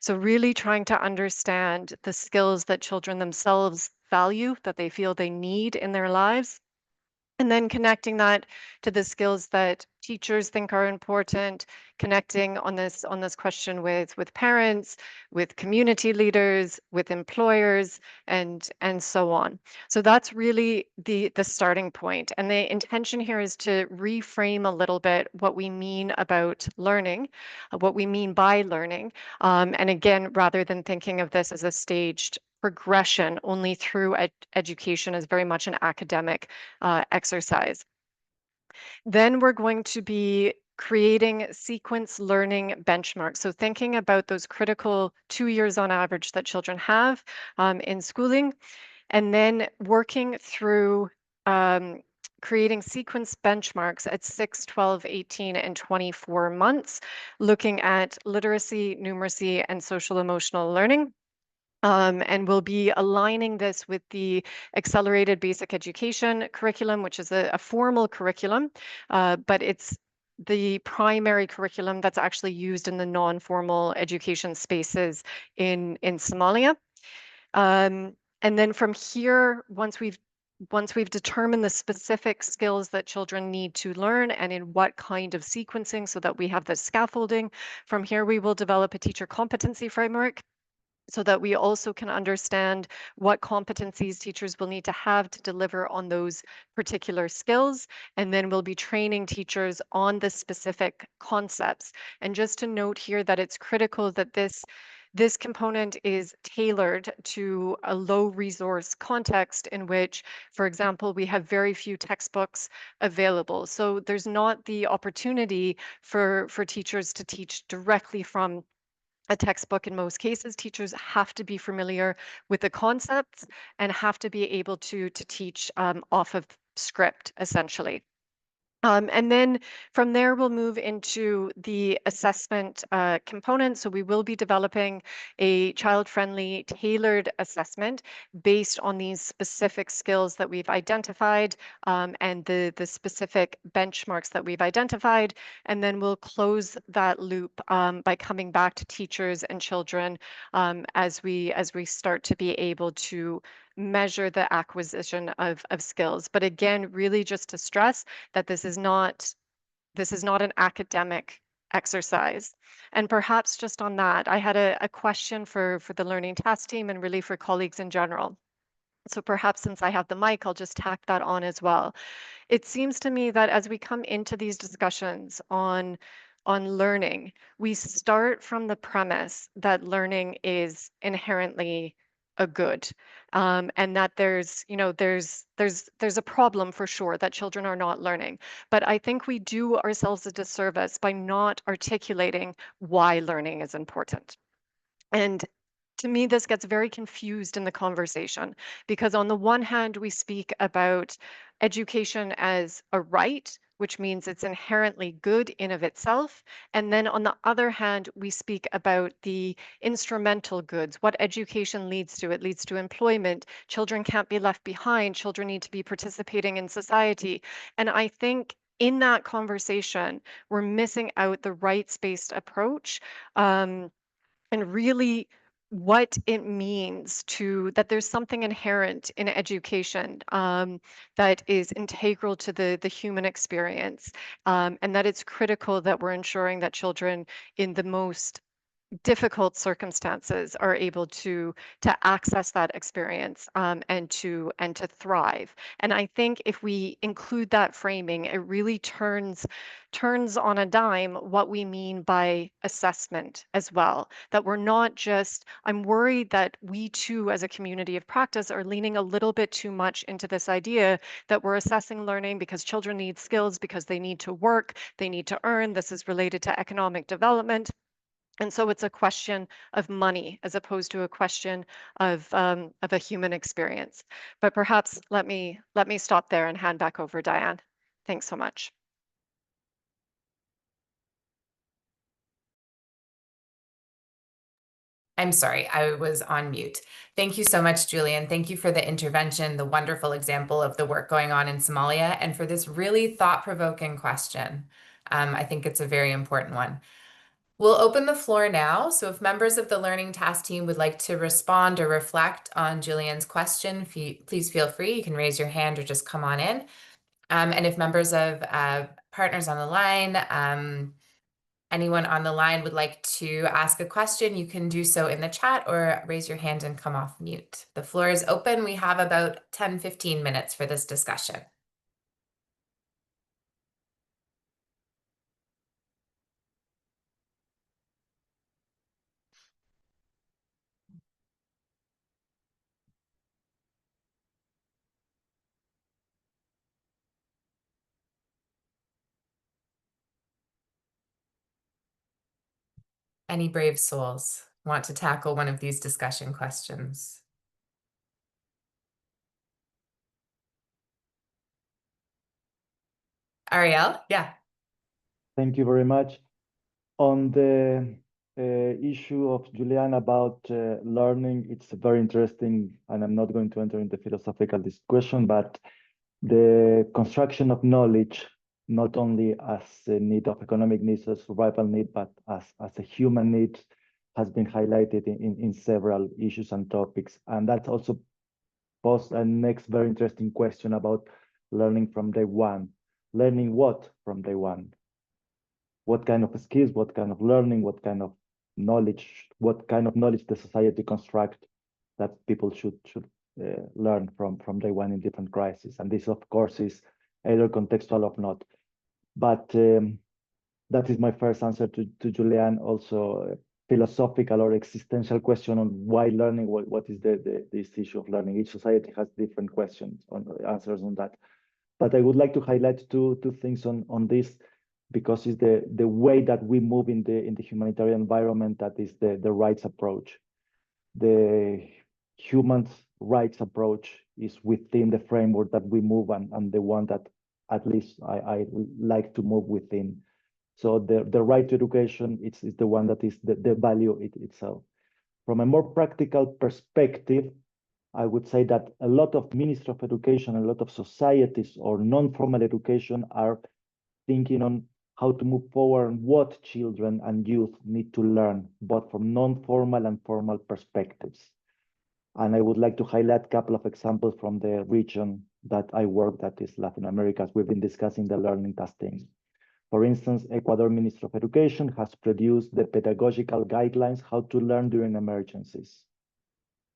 So really trying to understand the skills that children themselves value, that they feel they need in their lives, and then connecting that to the skills that teachers think are important, connecting on this question with parents, with community leaders, with employers, and so on. So that's really the starting point. And the intention here is to reframe a little bit what we mean about learning, what we mean by learning. And again, rather than thinking of this as a staged progression only through education as very much an academic exercise. Then we're going to be creating sequence learning benchmarks. So thinking about those critical 2 years on average that children have in schooling, and then working through creating sequence benchmarks at 6, 12, 18, and 24 months, looking at literacy, numeracy, and social emotional learning. And we'll be aligning this with the accelerated basic education curriculum, which is a formal curriculum, but it's the primary curriculum that's actually used in the non-formal education spaces in Somalia. And then from here, once we've determined the specific skills that children need to learn and in what kind of sequencing so that we have the scaffolding, from here we will develop a teacher competency framework, so that we also can understand what competencies teachers will need to have to deliver on those particular skills. And then we'll be training teachers on the specific concepts. And just to note here that it's critical that this component is tailored to a low resource context in which, for example, we have very few textbooks available. So there's not the opportunity for teachers to teach directly from a textbook. In most cases, teachers have to be familiar with the concepts and have to be able to teach off of script, essentially. And then from there, we'll move into the assessment component. So we will be developing a child-friendly, tailored assessment based on these specific skills that we've identified and the specific benchmarks that we've identified. And then we'll close that loop by coming back to teachers and children as we start to be able to measure the acquisition of skills. But again, really just to stress that this is not an academic exercise. And perhaps just on that, I had a question for the learning task team and really for colleagues in general. So perhaps since I have the mic, I'll just tack that on as well. It seems to me that as we come into these discussions on learning, we start from the premise that learning is inherently a good, and that there's a problem for sure that children are not learning. But I think we do ourselves a disservice by not articulating why learning is important. And to me, this gets very confused in the conversation because on the one hand, we speak about education as a right, which means it's inherently good in of itself. And then on the other hand, we speak about the instrumental goods, what education leads to. It leads to employment. Children can't be left behind. Children need to be participating in society. And I think in that conversation, we're missing out the rights-based approach. And really what it means that there's something inherent in education that is integral to the human experience, and that it's critical that we're ensuring that children in the most difficult circumstances are able to access that experience and to thrive. And I think if we include that framing, it really turns on a dime what we mean by assessment as well. That we're not just, I'm worried that we too as a community of practice are leaning a little bit too much into this idea that we're assessing learning because children need skills, because they need to work, they need to earn, this is related to economic development. And so it's a question of money as opposed to a question of a human experience. But perhaps let me stop there and hand back over, Diane. Thanks so much. I'm sorry, I was on mute. Thank you so much, Julian. Thank you for the intervention, the wonderful example of the work going on in Somalia, and for this really thought-provoking question. I think it's a very important one. We'll open the floor now. So if members of the Learning Task Team would like to respond or reflect on Julian's question, please feel free. You can raise your hand or just come on in. And if members of partners on the line, anyone on the line would like to ask a question, you can do so in the chat or raise your hand and come off mute. The floor is open. We have about 10-15 minutes for this discussion. Any brave souls want to tackle one of these discussion questions? Ariel, yeah. Thank you very much. On the issue of Julian about learning, it's very interesting, and I'm not going to enter into philosophical discussion, but the construction of knowledge, not only as a need of economic needs, a survival need, but as a human need, has been highlighted in several issues and topics. And that also poses a next very interesting question about learning from day one. Learning what from day one? What kind of skills, what kind of learning, what kind of knowledge the society construct that people should learn from day one in different crises. And this, of course, is either contextual or not. But that is my first answer to Julian. Also, philosophical or existential question on why learning. What is this issue of learning? Each society has different questions answers on that. But I would like to highlight two things on this, because it's the way that we move in the humanitarian environment that is the rights approach. The human rights approach is within the framework that we move and the one that at least I like to move within. So the right to education is the one that is the value itself. From a more practical perspective, I would say that a lot of Ministry of Education, a lot of societies or non-formal education are thinking on how to move forward and what children and youth need to learn, both from non-formal and formal perspectives. And I would like to highlight a couple of examples from the region that I work, that is Latin America, as we've been discussing the learning testing. For instance, Ecuador Ministry of Education has produced the pedagogical guidelines how to learn during emergencies.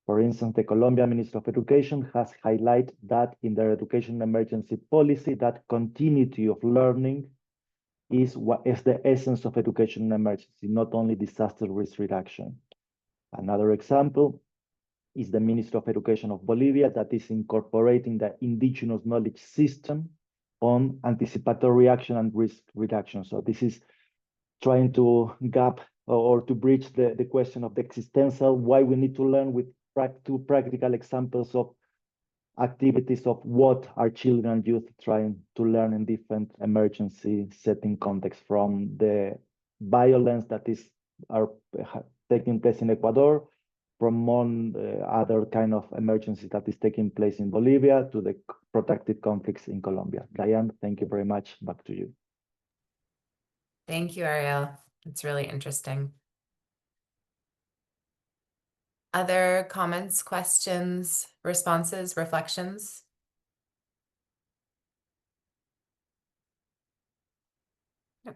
For instance, the Colombia Ministry of Education has highlighted that in their education emergency policy, that continuity of learning is what is the essence of education in emergency, not only disaster risk reduction. Another example is the Ministry of Education of Bolivia that is incorporating the indigenous knowledge system on anticipatory action and risk reduction. So this is trying to gap or to bridge the question of the existential, why we need to learn with two practical examples of activities of what our children and youth trying to learn in different emergency setting contexts, from the violence that is taking place in Ecuador, from other kind of emergencies that is taking place in Bolivia, to the protracted conflicts in Colombia. Diane, thank you very much. Back to you. Thank you, Ariel. It's really interesting. Other comments, questions, responses, reflections?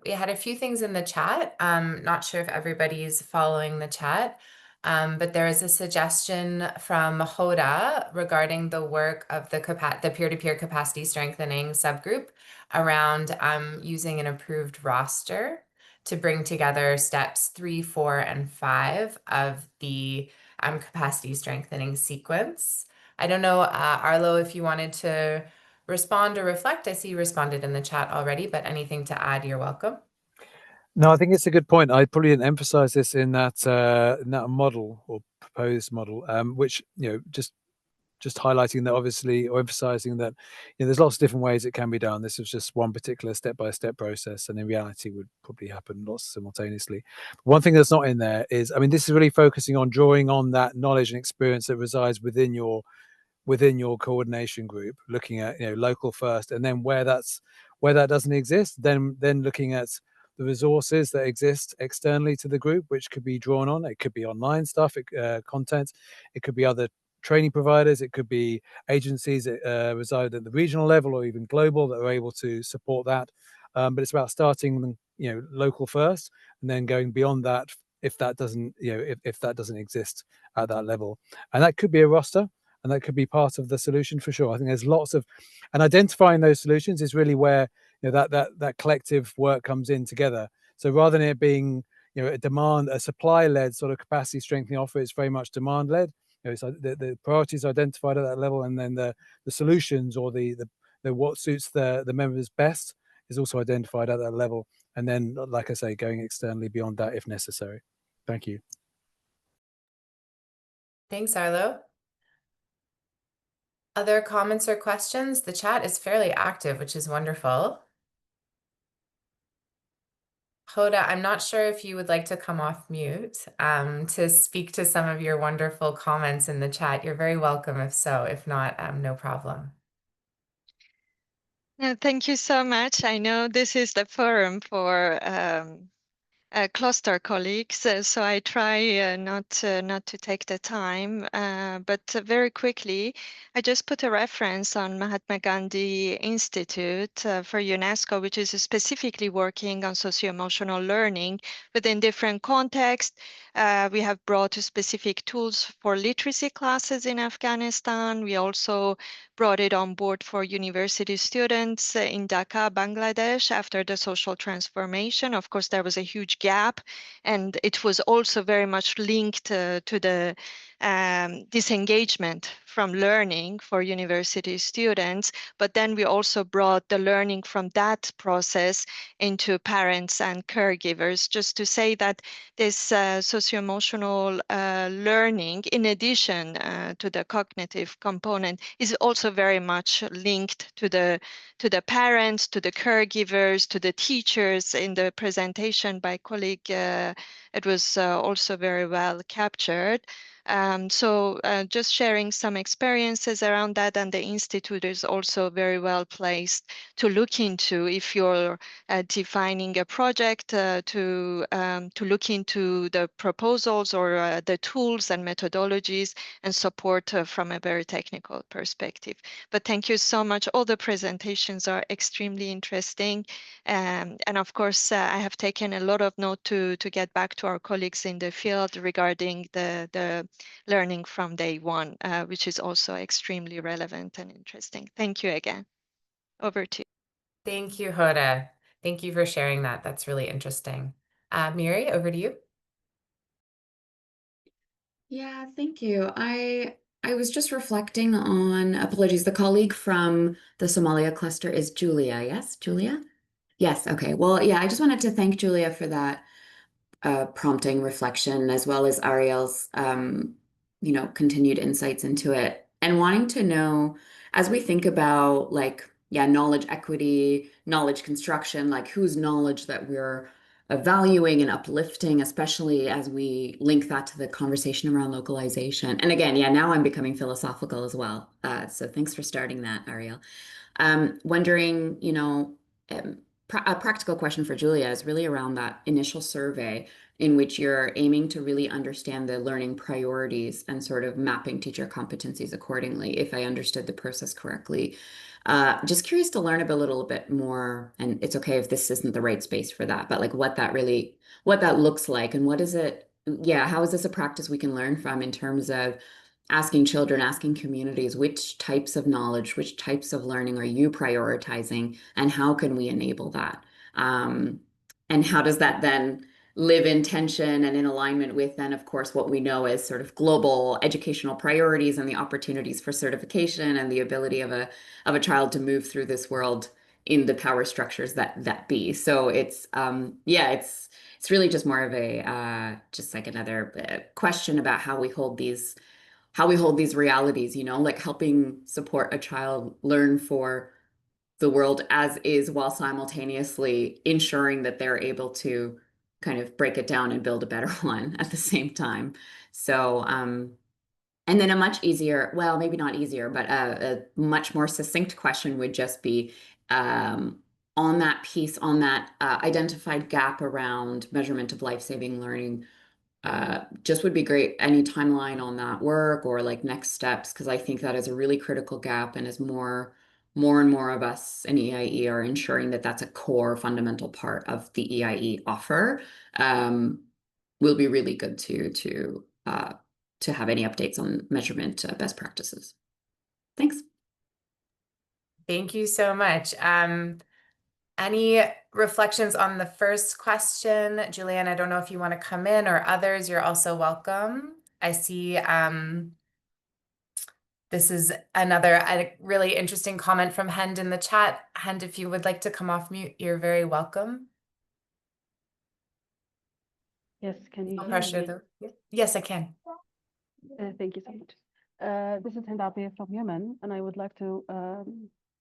We had a few things in the chat. Not sure if everybody's following the chat, but there is a suggestion from Hoda regarding the work of the peer-to-peer capacity strengthening subgroup around using an approved roster to bring together steps 3, 4, and 5 of the capacity strengthening sequence. I don't know, Arlo, if you wanted to respond or reflect. I see you responded in the chat already, but anything to add, you're welcome. No, I think it's a good point. I probably didn't emphasize this in that model or proposed model, which, just highlighting that, obviously, or emphasizing that, there's lots of different ways it can be done. This was just one particular step-by-step process, and in reality would probably happen lots simultaneously. One thing that's not in there is, I mean, this is really focusing on drawing on that knowledge and experience that resides within your coordination group, looking at local first, and then where that doesn't exist, then looking at the resources that exist externally to the group, which could be drawn on. It could be online stuff, content, it could be other training providers, it could be agencies that reside at the regional level or even global that are able to support that. But it's about starting local first, and then going beyond that if that doesn't if that doesn't exist at that level. And that could be a roster, and that could be part of the solution for sure. I think there's lots of, and identifying those solutions is really where that collective work comes in together. So rather than it being a supply-led sort of capacity strengthening offer, it's very much demand-led. So the priorities identified at that level, and then the solutions or the what suits the members best is also identified at that level, and then, like I say, going externally beyond that if necessary. Thank you. Thanks, Arlo. Other comments or questions? The chat is fairly active, which is wonderful. Hoda, I'm not sure if you would like to come off mute to speak to some of your wonderful comments in the chat. You're very welcome if so. If not, no problem. Thank you so much. I know this is the forum for cluster colleagues, so I try not to take the time, but very quickly, I just put a reference on Mahatma Gandhi Institute for UNESCO, which is specifically working on socio-emotional learning within different contexts. We have brought specific tools for literacy classes in Afghanistan. We also brought it on board for university students in Dhaka, Bangladesh, after the social transformation. Of course, there was a huge gap, and it was also very much linked to the disengagement from learning for university students, but then we also brought the learning from that process into parents and caregivers, just to say that this socio-emotional learning, in addition to the cognitive component, is also very much linked to the parents, to the caregivers, to the teachers. In the presentation by colleague, it was also very well captured. So just sharing some experiences around that, and the institute is also very well placed to look into, if you're defining a project, to look into the proposals or the tools and methodologies and support from a very technical perspective. But thank you so much. All the presentations are extremely interesting. And of course, I have taken a lot of note to get back to our colleagues in the field regarding the learning from day one, which is also extremely relevant and interesting. Thank you again. Over to you. Thank you, Hoda. Thank you for sharing that. That's really interesting. Miri, over to you. Yeah, thank you. I was just reflecting on, apologies, the colleague from the Somalia cluster is Julia. Yes, Julia? Yes, okay. Well, yeah, I just wanted to thank Julia for that prompting reflection, as well as Ariel's continued insights into it, and wanting to know, as we think about knowledge equity, knowledge construction, like whose knowledge that we're valuing and uplifting, especially as we link that to the conversation around localization. And again, yeah, now I'm becoming philosophical as well. So thanks for starting that, Ariel. Wondering, a practical question for Julia is really around that initial survey in which you're aiming to really understand the learning priorities and sort of mapping teacher competencies accordingly, if I understood the process correctly. Just curious to learn a little bit more, and it's okay if this isn't the right space for that, but like what that looks like, and how is this a practice we can learn from in terms of asking children, asking communities, which types of knowledge, which types of learning are you prioritizing, and how can we enable that? And how does that then live in tension and in alignment with then, of course, what we know as sort of global educational priorities and the opportunities for certification and the ability of a child to move through this world in the power structures that be. So it's really just more of a just like another question about how we hold these realities, like helping support a child learn for the world as is, while simultaneously ensuring that they're able to kind of break it down and build a better one at the same time. So, and then a much easier, well, maybe not easier, but a much more succinct question would just be on that piece, on that identified gap around measurement of life-saving learning. Just would be great, any timeline on that work or like next steps, because I think that is a really critical gap, and as more and more of us in EIE are ensuring that that's a core fundamental part of the EIE offer, will be really good to have any updates on measurement best practices. Thanks. Thank you so much. Any reflections on the first question? Julianne, I don't know if you want to come in, or others, you're also welcome. I see this is a really interesting comment from Hend in the chat. Hend, if you would like to come off mute, you're very welcome. Yes, can you No hear pressure me? though. Yes, I can. Thank you so much. This is Hind Abia from Yemen, and I would like to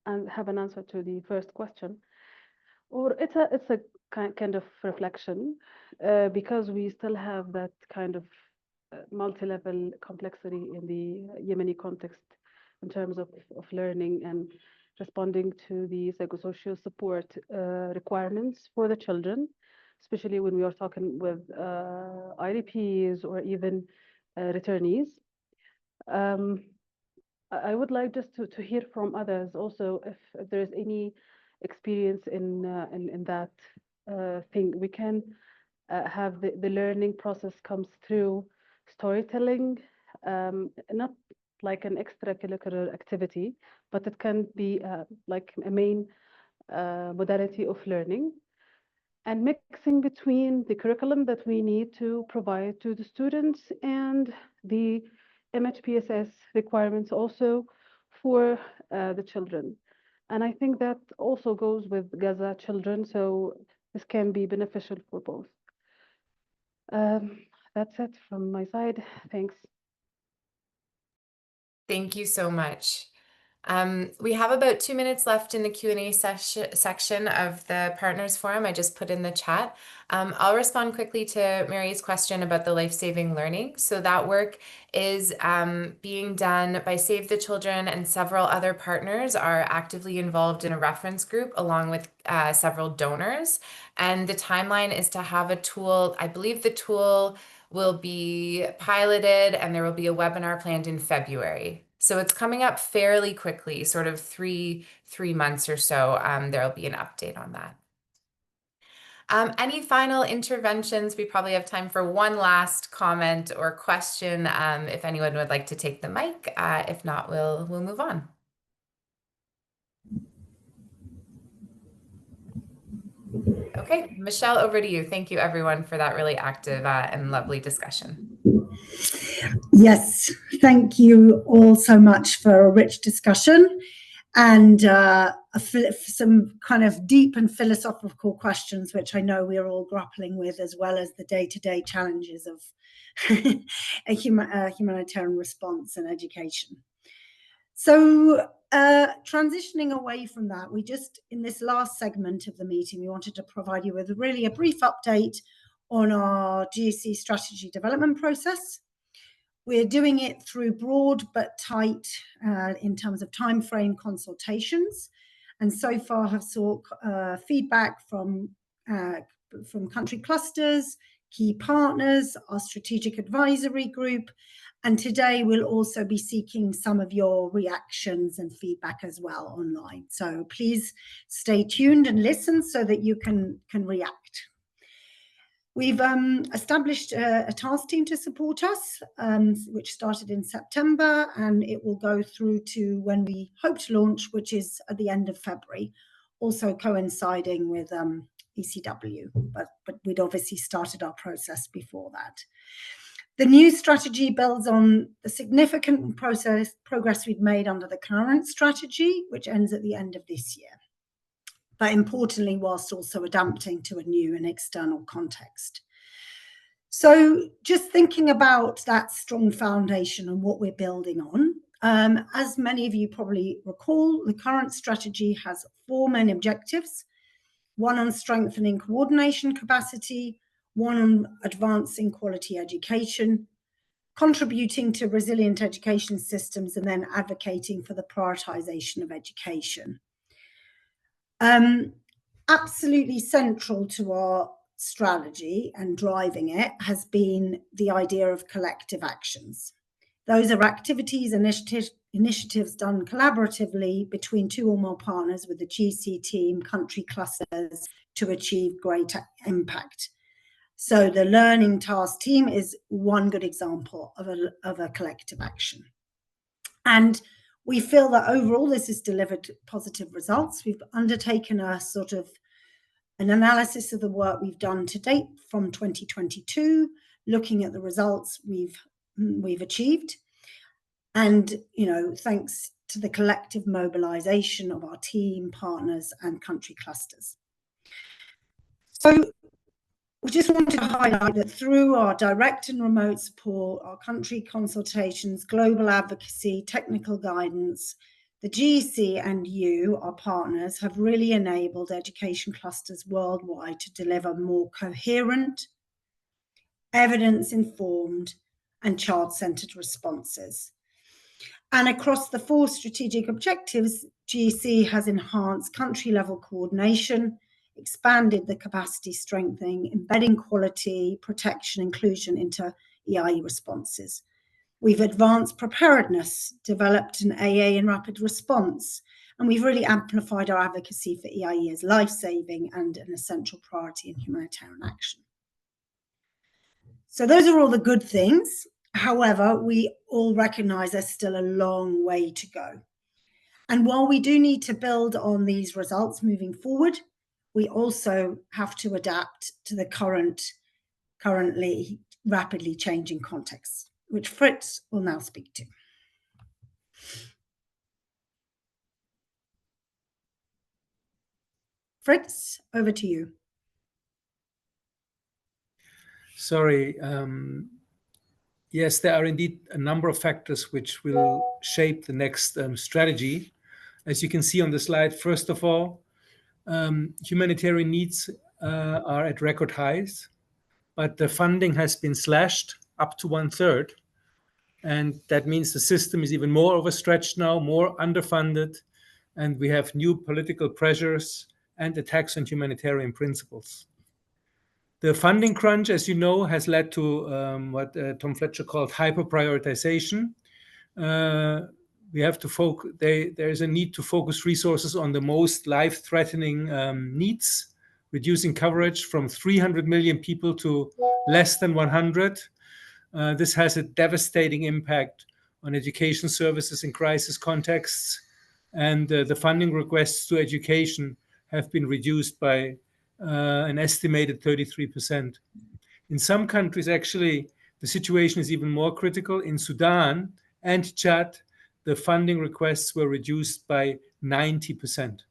have an answer to the first question. Or it's a kind of reflection, because we still have that kind of multi-level complexity in the Yemeni context in terms of learning and responding to the psychosocial support requirements for the children, especially when we are talking with IDPs or even returnees. I would like just to hear from others also if there's any experience in that thing. We can have the learning process comes through storytelling, not like an extracurricular activity, but it can be like a main modality of learning, and mixing between the curriculum that we need to provide to the students and the MHPSS requirements also for the children. And I think that also goes with Gaza children, so this can be beneficial for both. That's it from my side. Thanks. Thank you so much. We have about 2 minutes left in the Q&A section of the Partners Forum. I just put in the chat. I'll respond quickly to Mary's question about the life-saving learning. So that work is being done by Save the Children, and several other partners are actively involved in a reference group along with several donors. And the timeline is to have a tool. I believe the tool will be piloted and there will be a webinar planned in February. So it's coming up fairly quickly, sort of three months or so. There'll be an update on that. Any final interventions? We probably have time for one last comment or question if anyone would like to take the mic. If not, we'll move on. Okay, Michelle, over to you. Thank you everyone for that really active and lovely discussion. Yes, thank you all so much for a rich discussion and some kind of deep and philosophical questions, which I know we're all grappling with, as well as the day-to-day challenges of a humanitarian response and education. So transitioning away from that, we just, in this last segment of the meeting, we wanted to provide you with really a brief update on our GEC strategy development process. We're doing it through broad but tight, in terms of timeframe consultations, and so far have sought feedback from country clusters, key partners, our strategic advisory group, and today we'll also be seeking some of your reactions and feedback as well online. So please stay tuned and listen so that you can react. We've established a task team to support us, which started in September, and it will go through to when we hope to launch, which is at the end of February, also coinciding with ECW, but we'd obviously started our process before that. The new strategy builds on the significant progress we've made under the current strategy, which ends at the end of this year, but importantly, whilst also adapting to a new and external context. So just thinking about that strong foundation and what we're building on, as many of you probably recall, the current strategy has 4 main objectives: one on strengthening coordination capacity, one on advancing quality education, contributing to resilient education systems, and then advocating for the prioritization of education. Absolutely central to our strategy and driving it has been the idea of collective actions. Those are activities, initiatives done collaboratively between 2 or more partners with the GEC team, country clusters, to achieve greater impact. So the learning task team is one good example of a collective action. And we feel that overall this has delivered positive results. We've undertaken a sort of an analysis of the work we've done to date from 2022, looking at the results we've achieved. And, you know, thanks to the collective mobilization of our team, partners, and country clusters. So we just wanted to highlight that through our direct and remote support, our country consultations, global advocacy, technical guidance, the GEC and you, our partners, have really enabled education clusters worldwide to deliver more coherent, evidence-informed, and child-centered responses. And across the 4 strategic objectives, GEC has enhanced country-level coordination, expanded the capacity strengthening, embedding quality, protection, inclusion into EIE responses. We've advanced preparedness, developed an AA in rapid response, and we've really amplified our advocacy for EIE as life-saving and an essential priority in humanitarian action. So those are all the good things. However, we all recognize there's still a long way to go. And while we do need to build on these results moving forward, we also have to adapt to the currently rapidly changing context. which Fritz will now speak to. Fritz, over to you. Sorry. Yes, there are indeed a number of factors which will shape the next strategy. As you can see on the slide, first of all, humanitarian needs are at record highs, but the funding has been slashed up to 1/3. And that means the system is even more overstretched now, more underfunded, and we have new political pressures and attacks on humanitarian principles. The funding crunch, as you know, has led to what Tom Fletcher called hyper-prioritization. We have to focus. There is a need to focus resources on the most life-threatening needs, reducing coverage from 300 million people to less than 100. This has a devastating impact on education services in crisis contexts, and the funding requests to education have been reduced by an estimated 33%. In some countries, actually, the situation is even more critical. In Sudan and Chad, the funding requests were reduced by 90%.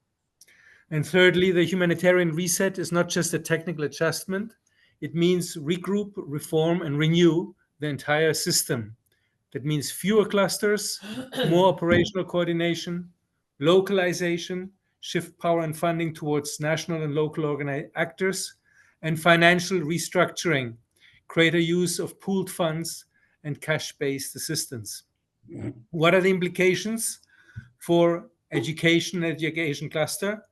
And thirdly, the humanitarian reset is not just a technical adjustment. It means regroup, reform, and renew the entire system. That means fewer clusters, more operational coordination, localization, shift power and funding towards national and local actors, and financial restructuring, greater use of pooled funds and cash-based assistance. What are the implications for education and education cluster?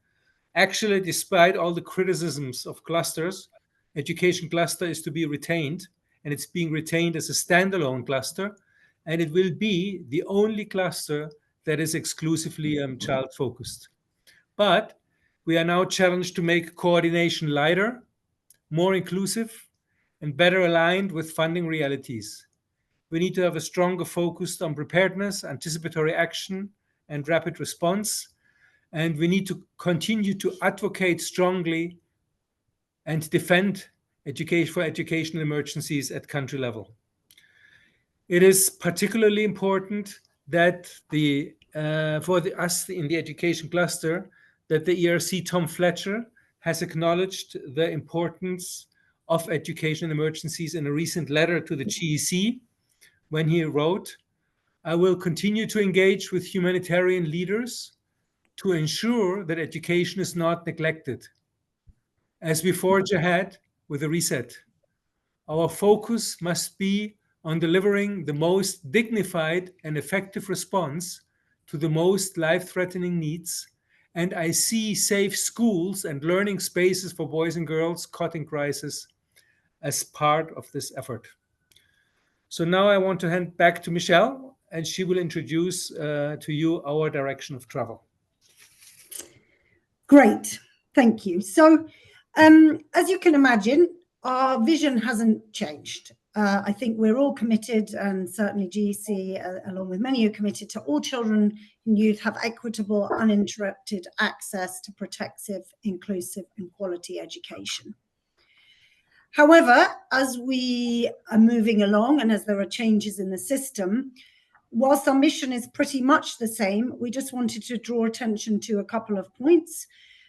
Actually, despite all the criticisms of clusters, education cluster is to be retained, and it's being retained as a standalone cluster, and it will be the only cluster that is exclusively child-focused. But we are now challenged to make coordination lighter, more inclusive, and better aligned with funding realities. We need to have a stronger focus on preparedness, anticipatory action, and rapid response. And we need to continue to advocate strongly and defend education for educational emergencies at country level. It is particularly important that for us in the education cluster, that the ERC Tom Fletcher has acknowledged the importance of education emergencies in a recent letter to the GEC, when he wrote, "I will continue to engage with humanitarian leaders to ensure that education is not neglected. As we forge ahead with a reset, our focus must be on delivering the most dignified and effective response to the most life-threatening needs, and I see safe schools and learning spaces for boys and girls caught in crisis as part of this effort." So now I want to hand back to Michelle, and she will introduce to you our direction of travel. Great, thank you. So as you can imagine, our vision hasn't changed. I think we're all committed, and certainly GEC, along with many, are committed to all children and youth have equitable, uninterrupted access to protective, inclusive, and quality education. However, as we are moving along and as there are changes in the system, whilst our mission is pretty much the same, we just wanted to draw attention to a couple of points.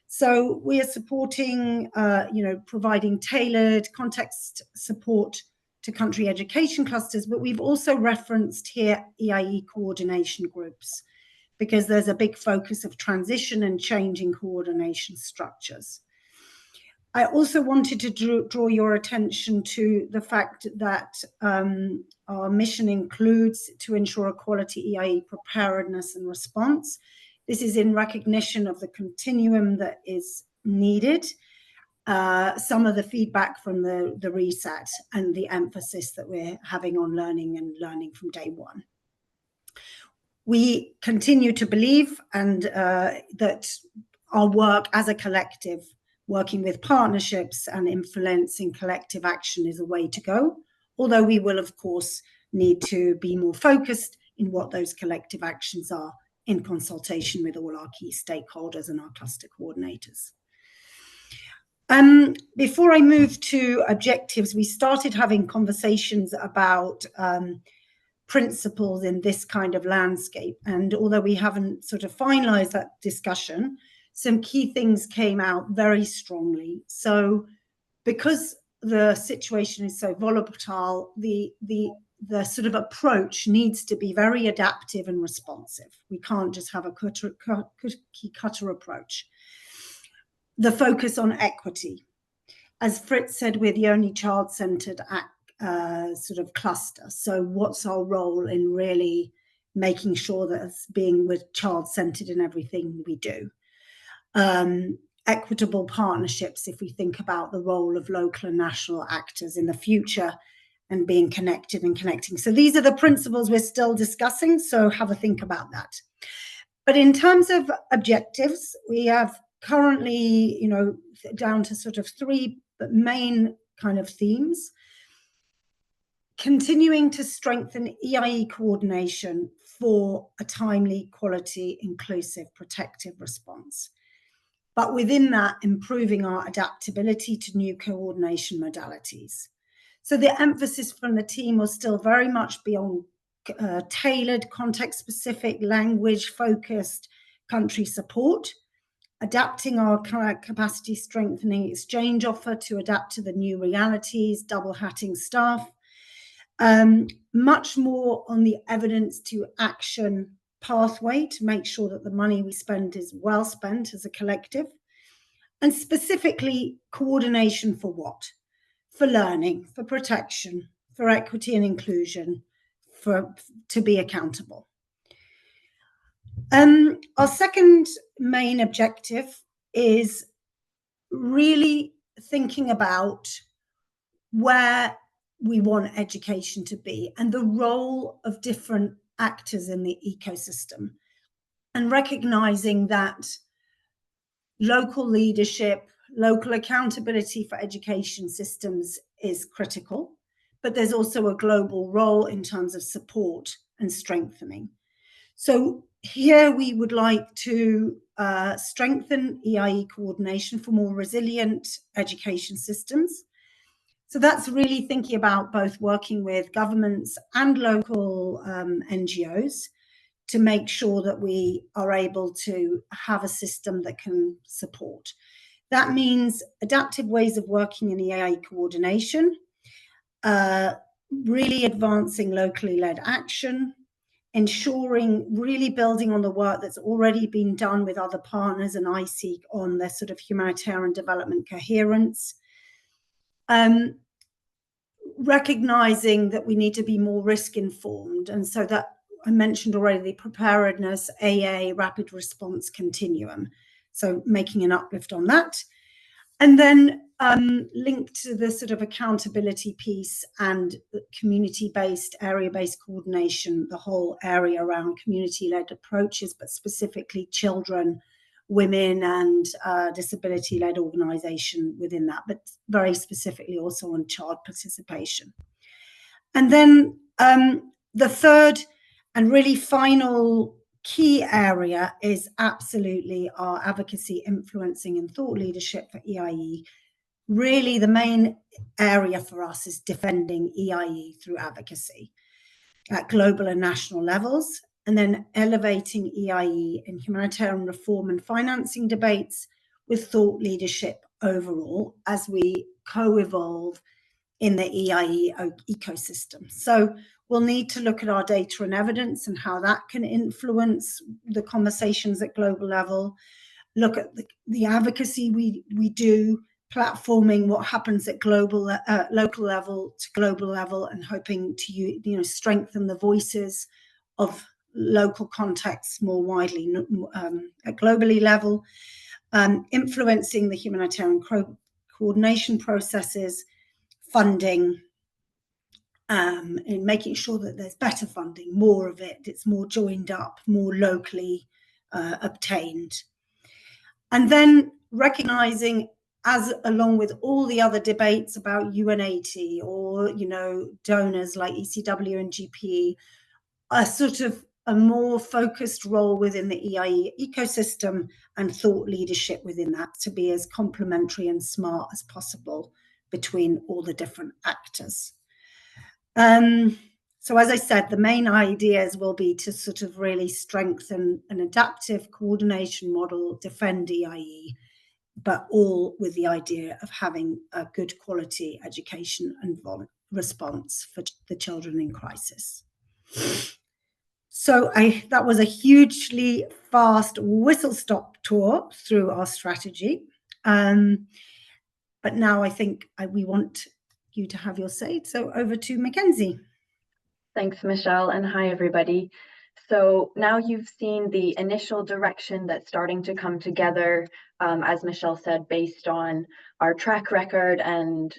So we are supporting, providing tailored context support to country education clusters, but we've also referenced here EIE coordination groups, because there's a big focus of transition and changing coordination structures. I also wanted to draw your attention to the fact that our mission includes to ensure a quality EIE preparedness and response. This is in recognition of the continuum that is needed, some of the feedback from the reset, and the emphasis that we're having on learning and learning from day one. We continue to believe that our work as a collective, working with partnerships and influencing collective action, is a way to go, although we will, of course, need to be more focused in what those collective actions are in consultation with all our key stakeholders and our cluster coordinators. Before I move to objectives, we started having conversations about principles in this kind of landscape. And although we haven't sort of finalized that discussion, some key things came out very strongly. So because the situation is so volatile, the sort of approach needs to be very adaptive and responsive. We can't just have a cookie cutter approach. The focus on equity. As Fritz said, we're the only child-centered sort of cluster. So what's our role in really making sure that it's being with child-centered in everything we do? Equitable partnerships, if we think about the role of local and national actors in the future and being connected and connecting. So these are the principles we're still discussing, so have a think about that. But in terms of objectives, we have currently, you know, down to sort of 3 main kind of themes. Continuing to strengthen EIE coordination for a timely, quality, inclusive, protective response. But within that, improving our adaptability to new coordination modalities. So the emphasis from the team will still very much be on tailored, context-specific, language-focused country support, adapting our capacity strengthening exchange offer to adapt to the new realities, double hatting staff, much more on the evidence to action pathway to make sure that the money we spend is well spent as a collective, and specifically coordination for what? For learning, for protection, for equity and inclusion, to be accountable. Our second main objective is really thinking about where we want education to be and the role of different actors in the ecosystem, and recognizing that local leadership, local accountability for education systems is critical, but there's also a global role in terms of support and strengthening. So here we would like to strengthen EIE coordination for more resilient education systems. So that's really thinking about both working with governments and local NGOs to make sure that we are able to have a system that can support. That means adaptive ways of working in EIE coordination, really advancing locally led action, ensuring really building on the work that's already been done with other partners and ISEEC on their sort of humanitarian development coherence, recognizing that we need to be more risk informed. And so that I mentioned already the preparedness, AA, rapid response continuum. So making an uplift on that. And then linked to the sort of accountability piece and community-based, area-based coordination, the whole area around community-led approaches, but specifically children, women, and disability-led organization within that, but very specifically also on child participation. And then the third and really final key area is absolutely our advocacy, influencing, and thought leadership for EIE. Really, the main area for us is defending EIE through advocacy at global and national levels, and then elevating EIE in humanitarian reform and financing debates with thought leadership overall as we co-evolve in the EIE ecosystem. So we'll need to look at our data and evidence and how that can influence the conversations at global level, look at the advocacy we do, platforming what happens at global, local level to global level, and hoping to strengthen the voices of local contexts more widely at globally level, influencing the humanitarian coordination processes, funding, in making sure that there's better funding, more of it, it's more joined up, more locally obtained. And then recognizing, as along with all the other debates about UN80 or, donors like ECW and GPE, a sort of a more focused role within the EIE ecosystem and thought leadership within that to be as complementary and smart as possible between all the different actors. So So as I said, the main ideas will be to sort of really strengthen an adaptive coordination model, defend EIE, but all with the idea of having a good quality education and response for the children in crisis. So that was a hugely fast whistle-stop tour through our strategy. But now I think we want you to have your say. So over to Mackenzie. Thanks, Michelle, and hi, everybody. So now you've seen the initial direction that's starting to come together, as Michelle said, based on our track record and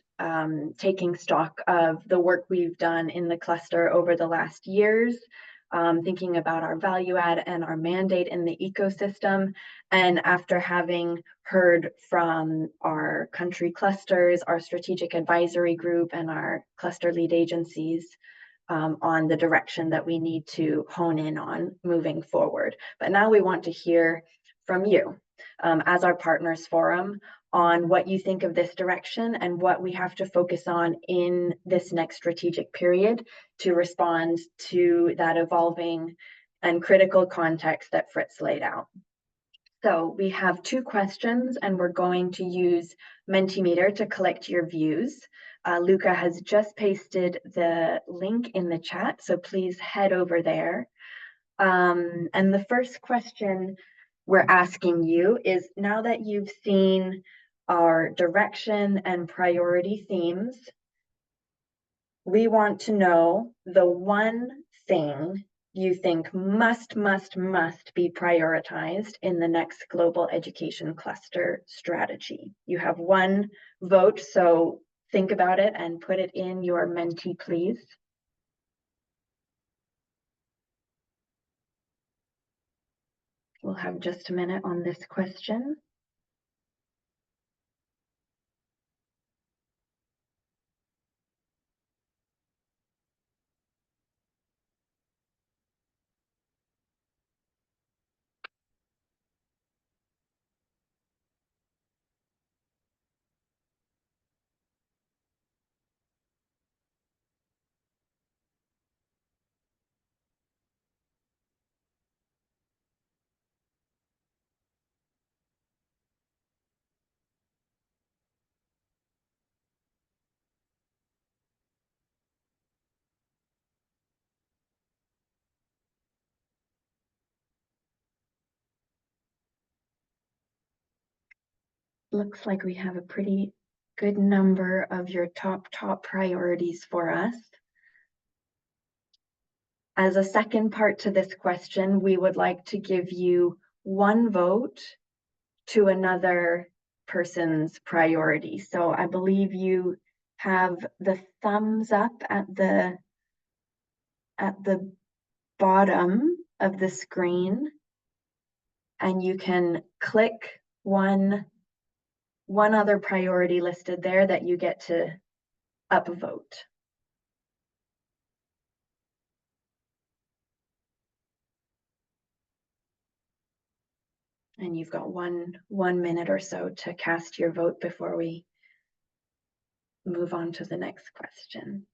taking stock of the work we've done in the cluster over the last years, thinking about our value add and our mandate in the ecosystem. And after having heard from our country clusters, our strategic advisory group, and our cluster lead agencies, on the direction that we need to hone in on moving forward. But now we want to hear from you as our Partners Forum on what you think of this direction and what we have to focus on in this next strategic period to respond to that evolving and critical context that Fritz laid out. So we have 2 questions, and we're going to use Mentimeter to collect your views. Luca has just pasted the link in the chat, so please head over there. And the first question we're asking you is, now that you've seen our direction and priority themes, we want to know the one thing you think must be prioritized in the next global education cluster strategy. You have 1 vote, so think about it and put it in your Menti, please. We'll have just a minute on this question. Looks like we have a pretty good number of your top priorities for us. As a second part to this question, we would like to give you 1 vote to another person's priority. So I believe you have the thumbs up at the bottom of the screen, and you can click one other priority listed there that you get to upvote. And you've got one minute or so to cast your vote before we move on to the next question.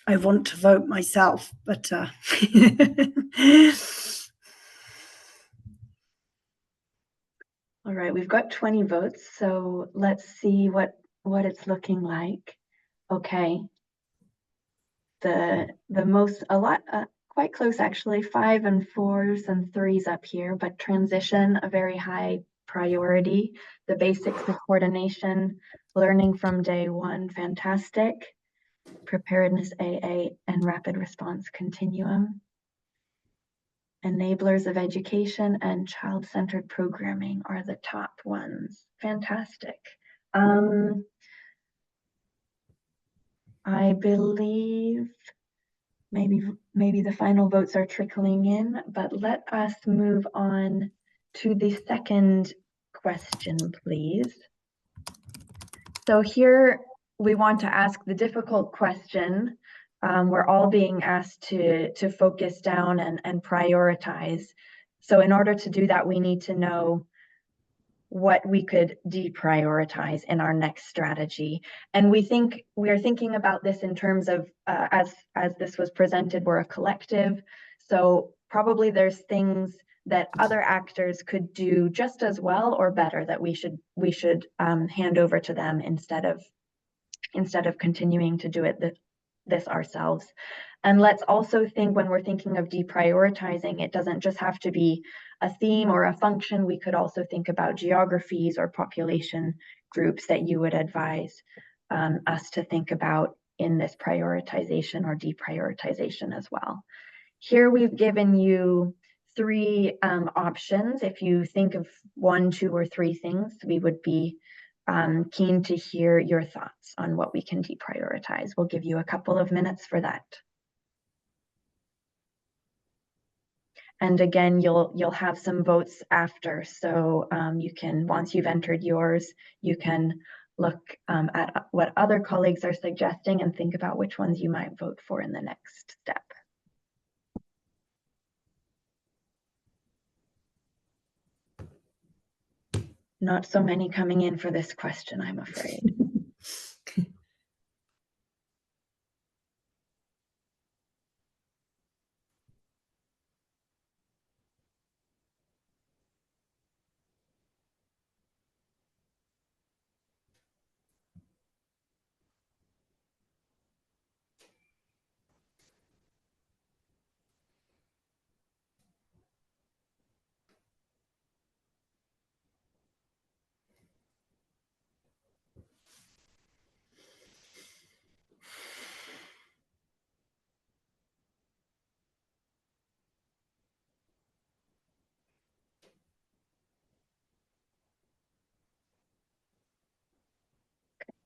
I want to vote myself, but all right, we've got 20 votes, so let's see what it's looking like. Okay, quite close actually, 5 and 4s and 3s up here, but transition, a very high priority. The basics of coordination, learning from day one, fantastic. Preparedness AA and rapid response continuum. Enablers of education and child-centered programming are the top ones. Fantastic. I believe maybe the final votes are trickling in, but let us move on to the second question, please. So here we want to ask the difficult question. We're all being asked to focus down and prioritize. So in order to do that, we need to know what we could deprioritize in our next strategy. And we are thinking about this in terms of, as this was presented, we're a collective. So probably there's things that other actors could do just as well or better that we should hand over to them instead of continuing to do this ourselves. And let's also think, when we're thinking of deprioritizing, it doesn't just have to be a theme or a function. We could also think about geographies or population groups that you would advise us to think about in this prioritization or deprioritization as well. Here we've given you 3 options. If you think of 1, 2, or 3 things, we would be keen to hear your thoughts on what we can deprioritize. We'll give you a couple of minutes for that. And again, you'll have some votes after, so you can, once you've entered yours, you can look at what other colleagues are suggesting and think about which ones you might vote for in the next step. Not so many coming in for this question, I'm afraid.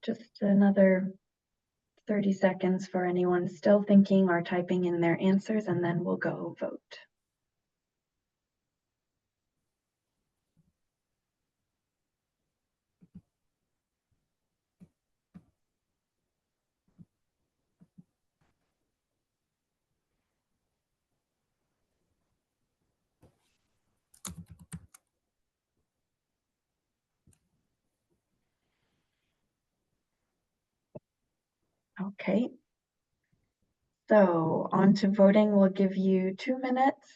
Just another 30 seconds for anyone still thinking or typing in their answers, and then we'll go vote. Okay. So on to voting. We'll give you 2 minutes,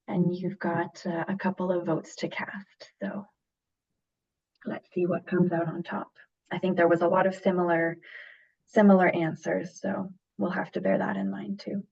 and you've got a couple of votes to cast. So let's see what comes out on top. I think there was a lot of similar answers, so we'll have to bear that in mind too.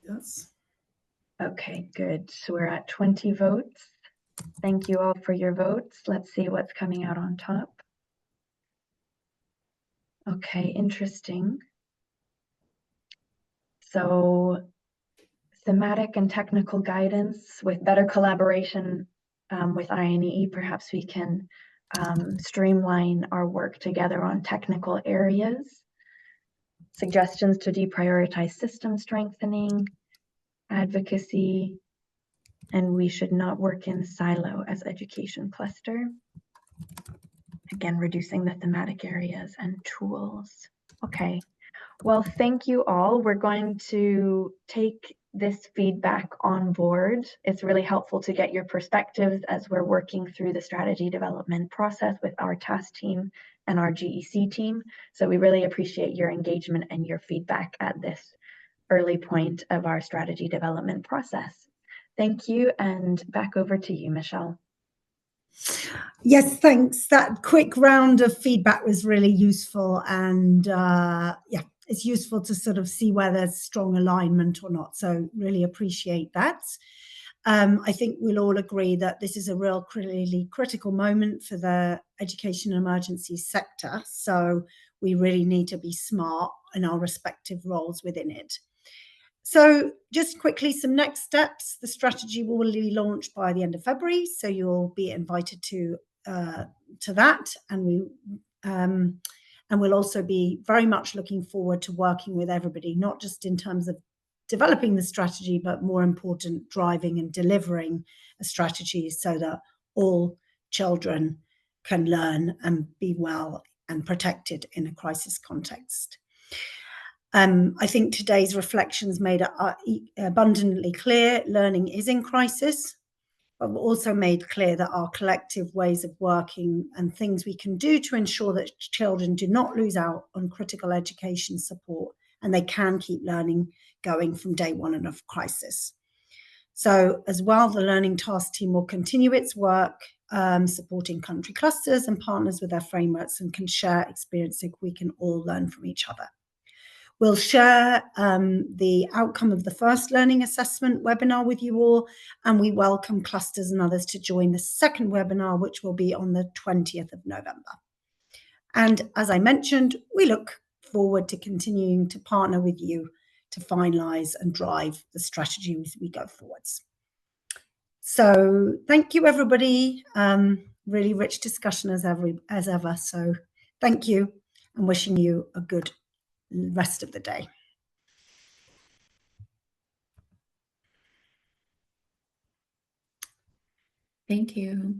Yes. Okay, good. So we're at 20 votes. Thank you all for your votes. Let's see what's coming out on top. Okay, interesting. So thematic and technical guidance with better collaboration with INEE. Perhaps we can streamline our work together on technical areas. Suggestions to deprioritize system strengthening, advocacy, and we should not work in silo as education cluster. Again, reducing the thematic areas and tools. Okay, well, thank you all. We're going to take this feedback on board. It's really helpful to get your perspectives as we're working through the strategy development process with our task team and our GEC team. So we really appreciate your engagement and your feedback at this early point of our strategy development process. Thank you, and back over to you, Michelle. Yes, thanks. That quick round of feedback was really useful, and yeah, it's useful to sort of see where there's strong alignment or not. So really appreciate that. I think we'll all agree that this is a really critical moment for the education emergency sector. So we really need to be smart in our respective roles within it. So just quickly, some next steps. The strategy will be launched by the end of February, so you'll be invited to that, and we'll also be very much looking forward to working with everybody, not just in terms of developing the strategy, but more important, driving and delivering a strategy so that all children can learn and be well and protected in a crisis context. I think today's reflections made it abundantly clear learning is in crisis, but we've also made clear that our collective ways of working and things we can do to ensure that children do not lose out on critical education support and they can keep learning going from day one of crisis. So as well, the Learning Task Team will continue its work supporting country clusters and partners with their frameworks and can share experience so we can all learn from each other. We'll share the outcome of the first learning assessment webinar with you all, and we welcome clusters and others to join the second webinar, which will be on the 20th of November. And as I mentioned, we look forward to continuing to partner with you to finalise and drive the strategy as we go forwards. So thank you, everybody. Really rich discussion as ever. So thank you, and wishing you a good rest of the day. Thank you.